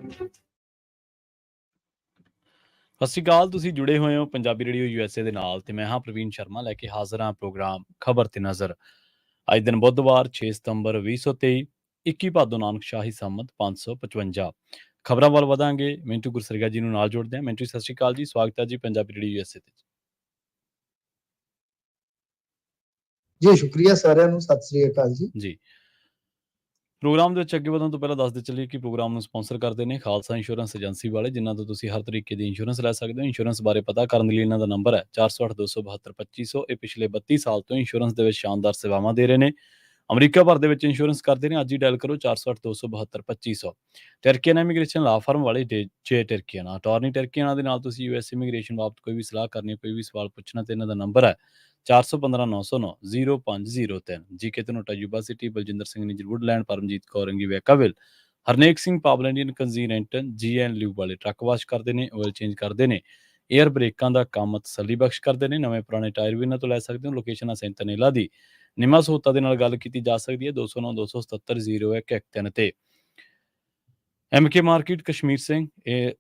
ਸਤਿ ਸ਼੍ਰੀ ਅਕਾਲ। ਤੁਸੀਂ ਜੁੜੇ ਹੋਏ ਹੋ ਪੰਜਾਬੀ ਰੇਡੀਓ USA ਦੇ ਨਾਲ ਤੇ ਮੈਂ ਹਾਂ ਪ੍ਰਵੀਨ ਸ਼ਰਮਾ ਲੈ ਕੇ ਹਾਜ਼ਰ ਹਾਂ ਪ੍ਰੋਗਰਾਮ ਖਬਰ ਤੇ ਨਜ਼ਰ। ਅੱਜ ਦਿਨ ਬੁੱਧਵਾਰ 6 ਸਤੰਬਰ 2023, 21 ਭਾਦੋ ਨਾਨਕ ਸ਼ਾਹੀ ਸੰਮਤ 555। ਖਬਰਾਂ ਵੱਲ ਵਧਾਂਗੇ। ਮਿੰਟੂ ਗੁਰਸਰੀਆ ਜੀ ਨੂੰ ਨਾਲ ਜੋੜਦੇ ਹਾਂ। ਮਿੰਟੂ, ਸਤਿ ਸ਼੍ਰੀ ਅਕਾਲ ਜੀ, ਸਵਾਗਤ ਹੈ ਜੀ ਪੰਜਾਬੀ ਰੇਡੀਓ USA ਤੇ। ਜੀ ਸ਼ੁਕਰੀਆ ਸਾਰਿਆਂ ਨੂੰ, ਸਤਿ ਸ੍ਰੀ ਅਕਾਲ ਜੀ। ਪ੍ਰੋਗਰਾਮ ਦੇ ਵਿੱਚ ਅੱਗੇ ਵਧਣ ਤੋਂ ਪਹਿਲਾਂ ਦੱਸਦੇ ਚੱਲੀਏ ਕਿ ਪ੍ਰੋਗਰਾਮ ਨੂੰ ਸਪਾਂਸਰ ਕਰਦੇ ਨੇ ਖਾਲਸਾ ਇੰਸ਼ੋਰੈਂਸ ਏਜੰਸੀ ਵਾਲੇ, ਜਿਨ੍ਹਾਂ ਤੋਂ ਤੁਸੀਂ ਹਰ ਤਰੀਕੇ ਦੀ ਇੰਸ਼ੋਰੈਂਸ ਲੈ ਸਕਦੇ ਹੋ। ਇੰਸ਼ੋਰੈਂਸ ਬਾਰੇ ਪਤਾ ਕਰਨ ਲਈ ਇਹਨਾਂ ਦਾ ਨੰਬਰ ਹੈ 408-272-2500। ਇਹ ਪਿਛਲੇ 32 ਸਾਲ ਤੋਂ ਇੰਸ਼ੋਰੈਂਸ ਦੇ ਵਿੱਚ ਸ਼ਾਨਦਾਰ ਸੇਵਾਵਾਂ ਦੇ ਰਹੇ ਨੇ। ਅਮਰੀਕਾ ਭਰ ਦੇ ਵਿੱਚ ਇੰਸ਼ੋਰੈਂਸ ਕਰਦੇ ਨੇ। ਅੱਜ ਹੀ ਡਾਇਲ ਕਰੋ 408-272-2500। ਟਰਕੀਅਨ ਇਮੀਗ੍ਰੇਸ਼ਨ ਲਾ ਫਰਮ ਵਾਲੇ ਜੇ ਟਰਕੀਅਨ ਅਟਾਰਨੀ ਟਰਕੀਅਨ ਦੇ ਨਾਲ ਤੁਸੀਂ US ਇਮੀਗ੍ਰੇਸ਼ਨ ਬਾਬਤ ਕੋਈ ਵੀ ਸਲਾਹ ਕਰਨੀ, ਕੋਈ ਵੀ ਸਵਾਲ ਪੁੱਛਣਾ ਤੇ ਇਹਨਾਂ ਦਾ ਨੰਬਰ ਹੈ 415-909-0503। GK Tanota Yuba City, Baljinder Singh Nijjar Woodland, Paramjit Kaur ਅੰਗੀ ਵੈਕਾਵਿਲ, ਹਰਨੇਕ ਸਿੰਘ ਪਾਵਲ ਇੰਡੀਅਨ ਕੰਜ਼ੀਨੈਂਟਨ GN ਲਿਊ ਵਾਲੇ ਟਰੱਕ ਵਾਸ਼ ਕਰਦੇ ਨੇ, ਆਇਲ ਚੇਂਜ ਕਰਦੇ ਨੇ, ਏਅਰ ਬ੍ਰੇਕਾਂ ਦਾ ਕੰਮ ਤਸੱਲੀ ਬਖਸ਼ ਕਰਦੇ ਨੇ। ਨਵੇਂ ਪੁਰਾਣੇ ਟਾਇਰ ਵੀ ਇਹਨਾਂ ਤੋਂ ਲੈ ਸਕਦੇ ਹੋ। ਲੋਕੇਸ਼ਨ ਆ ਸੈਂਤਨੇਲਾ ਦੀ। ਨਿਮਾ ਸਹੂਤਾ ਦੇ ਨਾਲ ਗੱਲ ਕੀਤੀ ਜਾ ਸਕਦੀ ਹੈ 209-277-0113 ਤੇ। MK ਮਾਰਕੀਟ ਕਸ਼ਮੀਰ ਸਿੰਘ ਇਹ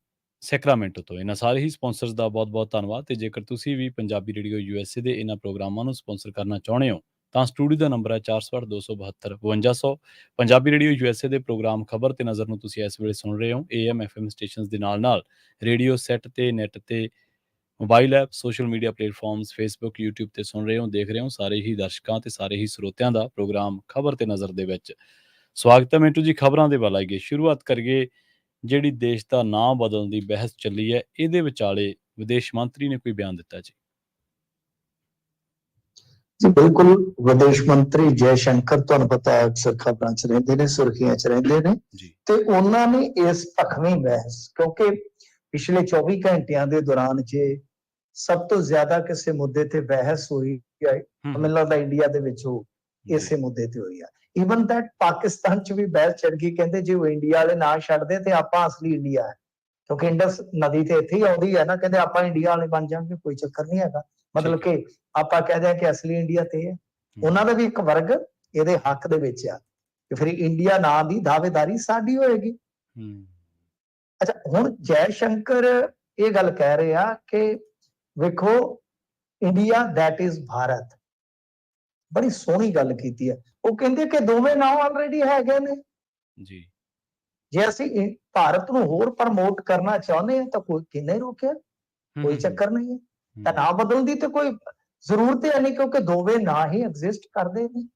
ਸੈਕਰਾਮੈਂਟੋ ਤੋਂ। ਇਹਨਾਂ ਸਾਰੇ ਹੀ ਸਪਾਂਸਰਸ ਦਾ ਬਹੁਤ ਬਹੁਤ ਧੰਨਵਾਦ। ਤੇ ਜੇਕਰ ਤੁਸੀਂ ਵੀ ਪੰਜਾਬੀ ਰੇਡੀਓ USA ਦੇ ਇਹਨਾਂ ਪ੍ਰੋਗਰਾਮਾਂ ਨੂੰ ਸਪਾਂਸਰ ਕਰਨਾ ਚਾਹੁੰਦੇ ਹੋ ਤਾਂ ਸਟੂਡੀਓ ਦਾ ਨੰਬਰ ਹੈ 408-272-5200। ਪੰਜਾਬੀ ਰੇਡੀਓ USA ਦੇ ਪ੍ਰੋਗਰਾਮ ਖਬਰ ਤੇ ਨਜ਼ਰ ਨੂੰ ਤੁਸੀਂ ਇਸ ਵੇਲੇ ਸੁਣ ਰਹੇ ਹੋ AM FM ਸਟੇਸ਼ਨਸ ਦੇ ਨਾਲ ਰੇਡੀਓ ਸੈੱਟ ਤੇ, ਨੈੱਟ ਤੇ, mobile app, social media platforms, Facebook, YouTube ਤੇ ਸੁਣ ਰਹੇ ਹੋ, ਦੇਖ ਰਹੇ ਹੋ ਸਾਰੇ ਹੀ ਦਰਸ਼ਕਾਂ ਤੇ ਸਾਰੇ ਹੀ ਸਰੋਤਿਆਂ ਦਾ ਪ੍ਰੋਗਰਾਮ ਖਬਰ ਤੇ ਨਜ਼ਰ ਦੇ ਵਿੱਚ ਸਵਾਗਤ ਹੈ। ਮਿੰਟੂ ਜੀ, ਖਬਰਾਂ ਦੇ ਵੱਲ ਆਈਏ। ਸ਼ੁਰੂਆਤ ਕਰੀਏ ਜਿਹੜੀ ਦੇਸ਼ ਦਾ ਨਾਂ ਬਦਲਣ ਦੀ ਬਹਿਸ ਚੱਲੀ ਹੈ, ਇਹਦੇ ਵਿਚਾਲੇ ਵਿਦੇਸ਼ ਮੰਤਰੀ ਨੇ ਕੋਈ ਬਿਆਨ ਦਿੱਤਾ ਜੀ। ਜੀ ਬਿਲਕੁਲ, ਵਿਦੇਸ਼ ਮੰਤਰੀ ਜੈ ਸ਼ੰਕਰ ਤੁਹਾਨੂੰ ਪਤਾ ਹੈ ਅਕਸਰ ਖਬਰਾਂ 'ਚ ਰਹਿੰਦੇ ਨੇ, ਸੁਰਖੀਆਂ 'ਚ ਰਹਿੰਦੇ ਨੇ ਤੇ ਉਹਨਾਂ ਨੇ ਇਸ ਭਖਵੀਂ ਬਹਿਸ, ਕਿਉਂਕਿ ਪਿਛਲੇ 24 ਘੰਟਿਆਂ ਦੇ ਦੌਰਾਨ ਜੇ ਸਭ ਤੋਂ ਜ਼ਿਆਦਾ ਕਿਸੇ ਮੁੱਦੇ ਤੇ ਬਹਿਸ ਹੋਈ ਹੈ, ਮੈਨੂੰ ਲੱਗਦਾ ਇੰਡੀਆ ਦੇ ਵਿੱਚ ਉਹ ਇਸੇ ਮੁੱਦੇ ਤੇ ਹੋਈ ਆ। ਈਵਨ ਦੈਟ ਪਾਕਿਸਤਾਨ 'ਚ ਵੀ ਬਹਿਸ ਛਿੜ ਗਈ। ਕਹਿੰਦੇ ਜੇ ਉਹ ਇੰਡੀਆ ਵਾਲੇ ਨਾ ਛੱਡਦੇ ਤੇ ਆਪਾਂ ਅਸਲੀ ਇੰਡੀਆ ਹੈ, ਕਿਉਂਕਿ ਇੰਡਸ ਨਦੀ ਤੇ ਇੱਥੇ ਹੀ ਆਉਂਦੀ ਹੈ ਨਾ। ਕਹਿੰਦੇ ਆਪਾਂ ਇੰਡੀਆ ਵਾਲੇ ਬਣ ਜਾਵਾਂਗੇ, ਕੋਈ ਚੱਕਰ ਨਹੀਂ ਹੈਗਾ। ਮਤਲਬ ਕਿ ਆਪਾਂ ਕਹਦੇ ਆ ਕਿ ਅਸਲੀ ਇੰਡੀਆ ਤੇ ਹੈ। ਉਹਨਾਂ ਦਾ ਵੀ ਇੱਕ ਵਰਗ ਇਹਦੇ ਹੱਕ ਦੇ ਵਿੱਚ ਆ ਕਿ ਫਿਰ ਇੰਡੀਆ ਨਾਂ ਦੀ ਦਾਅਵੇਦਾਰੀ ਸਾਡੀ ਹੋਏਗੀ। ਅੱਛਾ, ਹੁਣ ਜੈ ਸ਼ੰਕਰ ਇਹ ਗੱਲ ਕਹਿ ਰਹੇ ਆ ਕਿ ਵੇਖੋ ਇੰਡੀਆ ਦੈਟ ਇਜ਼ ਭਾਰਤ। ਬੜੀ ਸੋਹਣੀ ਗੱਲ ਕੀਤੀ ਹੈ। ਉਹ ਕਹਿੰਦੇ ਕਿ ਦੋਵੇਂ ਨਾਂ ਆਲਰੇਡੀ ਹੈਗੇ ਨੇ ਜੀ। ਜੇ ਅਸੀਂ ਭਾਰਤ ਨੂੰ ਹੋਰ ਪ੍ਰਮੋਟ ਕਰਨਾ ਚਾਹੁੰਦੇ ਹਾਂ ਤਾਂ ਕੋਈ ਕਿੰਨੇ ਰੋਕਿਆ, ਕੋਈ ਚੱਕਰ ਨਹੀਂ ਹੈ। ਤਾਂ ਨਾਂ ਬਦਲਣ ਦੀ ਤੇ ਕੋਈ ਜ਼ਰੂਰਤ ਹੈ ਨਹੀਂ, ਕਿਉਂਕਿ ਦੋਵੇਂ ਨਾਂ ਹੀ ਐਗਜ਼ਿਸਟ ਕਰਦੇ ਨੇ।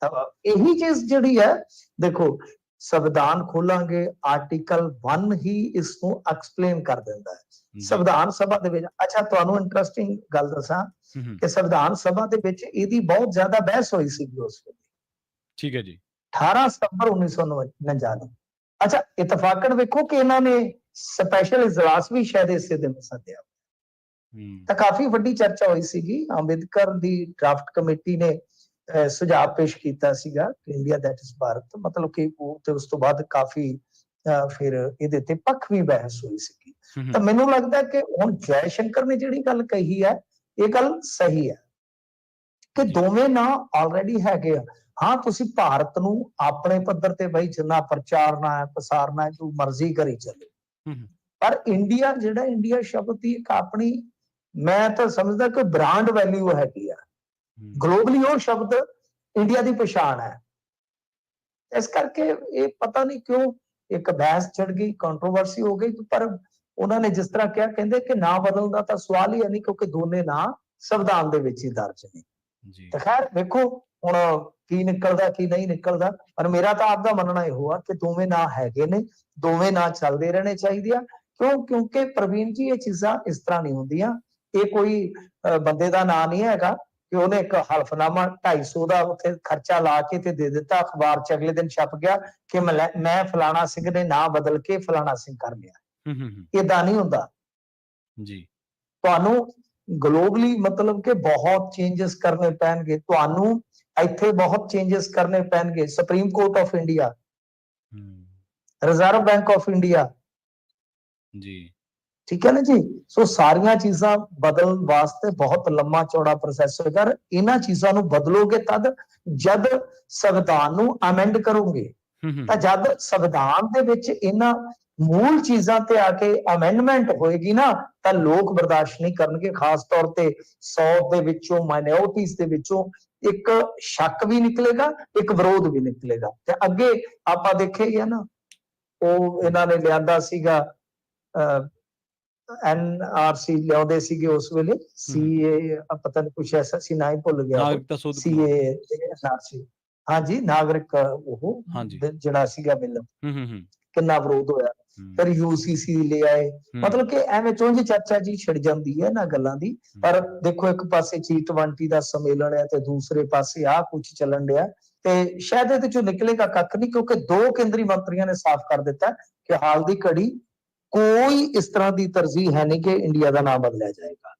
ਤਾਂ ਇਹੀ ਚੀਜ਼ ਜਿਹੜੀ ਹੈ, ਦੇਖੋ ਸੰਵਿਧਾਨ ਖੋਲਾਂਗੇ, ਆਰਟੀਕਲ 1 ਹੀ ਇਸ ਨੂੰ ਐਕਸਪਲੇਨ ਕਰ ਦਿੰਦਾ ਹੈ ਸੰਵਿਧਾਨ ਸਭਾ ਦੇ ਵਿੱਚ। ਅੱਛਾ, ਤੁਹਾਨੂੰ ਇੰਟਰਸਟਿੰਗ ਗੱਲ ਦੱਸਾਂ ਕਿ ਸੰਵਿਧਾਨ ਸਭਾ ਦੇ ਵਿੱਚ ਇਹਦੀ ਬਹੁਤ ਜ਼ਿਆਦਾ ਬਹਿਸ ਹੋਈ ਸੀਗੀ ਉਸ ਵੇਲੇ। ਠੀਕ ਹੈ ਜੀ। 18 ਸਤੰਬਰ 1949। ਅੱਛਾ, ਇਤਫਾਕਨ ਵੇਖੋ ਕਿ ਇਹਨਾਂ ਨੇ ਸਪੈਸ਼ਲ ਇਜਲਾਸ ਵੀ ਸ਼ਾਇਦ ਇਸੇ ਦਿਨ ਸੱਦਿਆ। ਤਾਂ ਕਾਫੀ ਵੱਡੀ ਚਰਚਾ ਹੋਈ ਸੀਗੀ। ਅੰਬੇਦਕਰ ਦੀ ਡਰਾਫਟ ਕਮੇਟੀ ਨੇ ਸੁਝਾਅ ਪੇਸ਼ ਕੀਤਾ ਸੀਗਾ ਕਿ ਇੰਡੀਆ ਦੈਟ ਇਜ਼ ਭਾਰਤ, ਮਤਲਬ ਕਿ ਉਹ ਤੇ ਉਸ ਤੋਂ ਬਾਅਦ ਕਾਫੀ ਫਿਰ ਇਹਦੇ ਤੇ ਪੱਖ ਵੀ ਬਹਿਸ ਹੋਈ ਸੀਗੀ। ਤਾਂ ਮੈਨੂੰ ਲੱਗਦਾ ਕਿ ਹੁਣ ਜੈ ਸ਼ੰਕਰ ਨੇ ਜਿਹੜੀ ਗੱਲ ਕਹੀ ਹੈ, ਇਹ ਗੱਲ ਸਹੀ ਹੈ ਕਿ ਦੋਵੇਂ ਨਾਂ ਆਲਰੇਡੀ ਹੈਗੇ ਆ। ਹਾਂ, ਤੁਸੀਂ ਭਾਰਤ ਨੂੰ ਆਪਣੇ ਪੱਧਰ ਤੇ ਬਈ ਜਿੰਨਾ ਪ੍ਰਚਾਰਨਾ ਹੈ, ਪਸਾਰਨਾ ਹੈ, ਜੋ ਮਰਜ਼ੀ ਕਰੀ ਚੱਲੇ, ਪਰ ਇੰਡੀਆ ਜਿਹੜਾ, ਇੰਡੀਆ ਸ਼ਬਦ ਦੀ ਇੱਕ ਆਪਣੀ, ਮੈਂ ਤਾਂ ਸਮਝਦਾ ਕਿ ਬ੍ਰਾਂਡ ਵੈਲਿਊ ਹੈਗੀ ਆ। ਗਲੋਬਲੀ ਉਹ ਸ਼ਬਦ ਇੰਡੀਆ ਦੀ ਪਛਾਣ ਹੈ। ਇਸ ਕਰਕੇ ਇਹ ਪਤਾ ਨਹੀਂ ਕਿਉਂ ਇੱਕ ਬਹਿਸ ਛਿੜ ਗਈ, ਕੰਟਰੋਵਰਸੀ ਹੋ ਗਈ। ਪਰ ਉਹਨਾਂ ਨੇ ਜਿਸ ਤਰ੍ਹਾਂ ਕਿਹਾ, ਕਹਿੰਦੇ ਕਿ ਨਾਂ ਬਦਲਣ ਦਾ ਤਾਂ ਸਵਾਲ ਹੀ ਨਹੀਂ, ਕਿਉਂਕਿ ਦੋਨੇ ਨਾਂ ਸੰਵਿਧਾਨ ਦੇ ਵਿੱਚ ਹੀ ਦਰਜ ਨੇ। ਤੇ ਖੈਰ ਵੇਖੋ ਹੁਣ ਕੀ ਨਿਕਲਦਾ ਕੀ ਨਹੀਂ ਨਿਕਲਦਾ, ਪਰ ਮੇਰਾ ਤਾਂ ਆਪਦਾ ਮੰਨਣਾ ਇਹੋ ਆ ਕਿ ਦੋਵੇਂ ਨਾਂ ਹੈਗੇ ਨੇ, ਦੋਵੇਂ ਨਾਂ ਚੱਲਦੇ ਰਹਿਣੇ ਚਾਹੀਦੇ ਆ। ਕਿਉਂਕਿ ਪ੍ਰਵੀਨ ਜੀ, ਇਹ ਚੀਜ਼ਾਂ ਇਸ ਤਰ੍ਹਾਂ ਨਹੀਂ ਹੁੰਦੀਆਂ। ਇਹ ਕੋਈ ਬੰਦੇ ਦਾ ਨਾਂ ਨਹੀਂ ਹੈਗਾ ਕਿ ਉਹਨੇ ਇੱਕ ਹਲਫਨਾਮਾ 250 ਦਾ ਉੱਥੇ ਖਰਚਾ ਲਾ ਕੇ ਤੇ ਦੇ ਦਿੱਤਾ, ਅਖਬਾਰ 'ਚ ਅਗਲੇ ਦਿਨ ਛਪ ਗਿਆ ਕਿ ਮੈਂ ਫਲਾਣਾ ਸਿੰਘ ਨੇ ਨਾਂ ਬਦਲ ਕੇ ਫਲਾਣਾ ਸਿੰਘ ਕਰ ਲਿਆ। ਏਦਾਂ ਨਹੀਂ ਹੁੰਦਾ ਜੀ। ਤੁਹਾਨੂੰ ਗਲੋਬਲੀ ਮਤਲਬ ਕਿ ਬਹੁਤ ਚੇਂਜਸ ਕਰਨੇ ਪੈਣਗੇ, ਤੁਹਾਨੂੰ ਇੱਥੇ ਬਹੁਤ ਚੇਂਜਸ ਕਰਨੇ ਪੈਣਗੇ। Supreme court of India, reserve bank of India ਜੀ, ਠੀਕ ਹੈ ਨਾ ਜੀ। ਸੋ ਸਾਰੀਆਂ ਚੀਜ਼ਾਂ ਬਦਲਣ ਵਾਸਤੇ ਬਹੁਤ ਲੰਮਾ ਚੌੜਾ ਪ੍ਰੋਸੈਸ ਹੋਏਗਾ। ਇਹਨਾਂ ਚੀਜ਼ਾਂ ਨੂੰ ਬਦਲੋਗੇ ਤਦ ਜਦ ਸੰਵਿਧਾਨ ਨੂੰ ਅਮੈਂਡ ਕਰੋਗੇ। ਤਾਂ ਜਦ ਸੰਵਿਧਾਨ ਦੇ ਵਿੱਚ ਇਹਨਾਂ ਮੂਲ ਚੀਜ਼ਾਂ ਤੇ ਆ ਕੇ ਅਮੈਂਡਮੈਂਟ ਹੋਏਗੀ ਨਾ, ਤਾਂ ਲੋਕ ਬਰਦਾਸ਼ਤ ਨਹੀਂ ਕਰਨਗੇ। ਖਾਸ ਤੌਰ ਤੇ 100 ਦੇ ਵਿੱਚੋਂ ਮਾਈਨੋਰਿਟੀਜ਼ ਦੇ ਵਿੱਚੋਂ ਇੱਕ ਸ਼ੱਕ ਵੀ ਨਿਕਲੇਗਾ, ਇੱਕ ਵਿਰੋਧ ਵੀ ਨਿਕਲੇਗਾ। ਤੇ ਅੱਗੇ ਆਪਾਂ ਦੇਖਿਆ ਹੀ ਆ ਨਾ, ਉਹ ਇਹਨਾਂ ਨੇ ਲਿਆਂਦਾ ਸੀਗਾ NRC ਲਿਆਉਂਦੇ ਸੀਗੇ ਉਸ ਵੇਲੇ, CA ਪਤਾ ਨਹੀਂ ਕੁਛ ਐਸਾ ਸੀ, ਨਾ ਹੀ ਭੁੱਲ ਗਿਆ, ਨਾਗਰਿਕਤਾ ਸੋਧ CA NRC, ਹਾਂਜੀ ਨਾਗਰਿਕ ਉਹ ਜਿਹੜਾ ਸੀਗਾ ਬਿੱਲ, ਕਿੰਨਾ ਵਿਰੋਧ ਹੋਇਆ। ਫਿਰ UCC ਲੈ ਆਏ, ਮਤਲਬ ਕਿ ਐਵੇਂ ਚੁੰਝ ਚਰਚਾ ਜੀ ਛਿੜ ਜਾਂਦੀ ਹੈ ਨਾ ਗੱਲਾਂ ਦੀ। ਪਰ ਦੇਖੋ, ਇੱਕ ਪਾਸੇ G20 ਦਾ ਸੰਮੇਲਨ ਹੈ ਤੇ ਦੂਸਰੇ ਪਾਸੇ ਆਹ ਕੁਛ ਚੱਲਣ ਡਿਆ, ਤੇ ਸ਼ਾਇਦ ਇਹਦੇ ਚੋਂ ਨਿਕਲੇਗਾ ਕੱਖ ਨਹੀਂ, ਕਿਉਂਕਿ 2 ਕੇਂਦਰੀ ਮੰਤਰੀਆਂ ਨੇ ਸਾਫ਼ ਕਰ ਦਿੱਤਾ ਕਿ ਹਾਲ ਦੀ ਘੜੀ ਕੋਈ ਇਸ ਤਰ੍ਹਾਂ ਦੀ ਤਰਜੀਹ ਹੈ ਨਹੀਂ ਕਿ ਇੰਡੀਆ ਦਾ ਨਾਮ ਬਦਲਿਆ ਜਾਏਗਾ।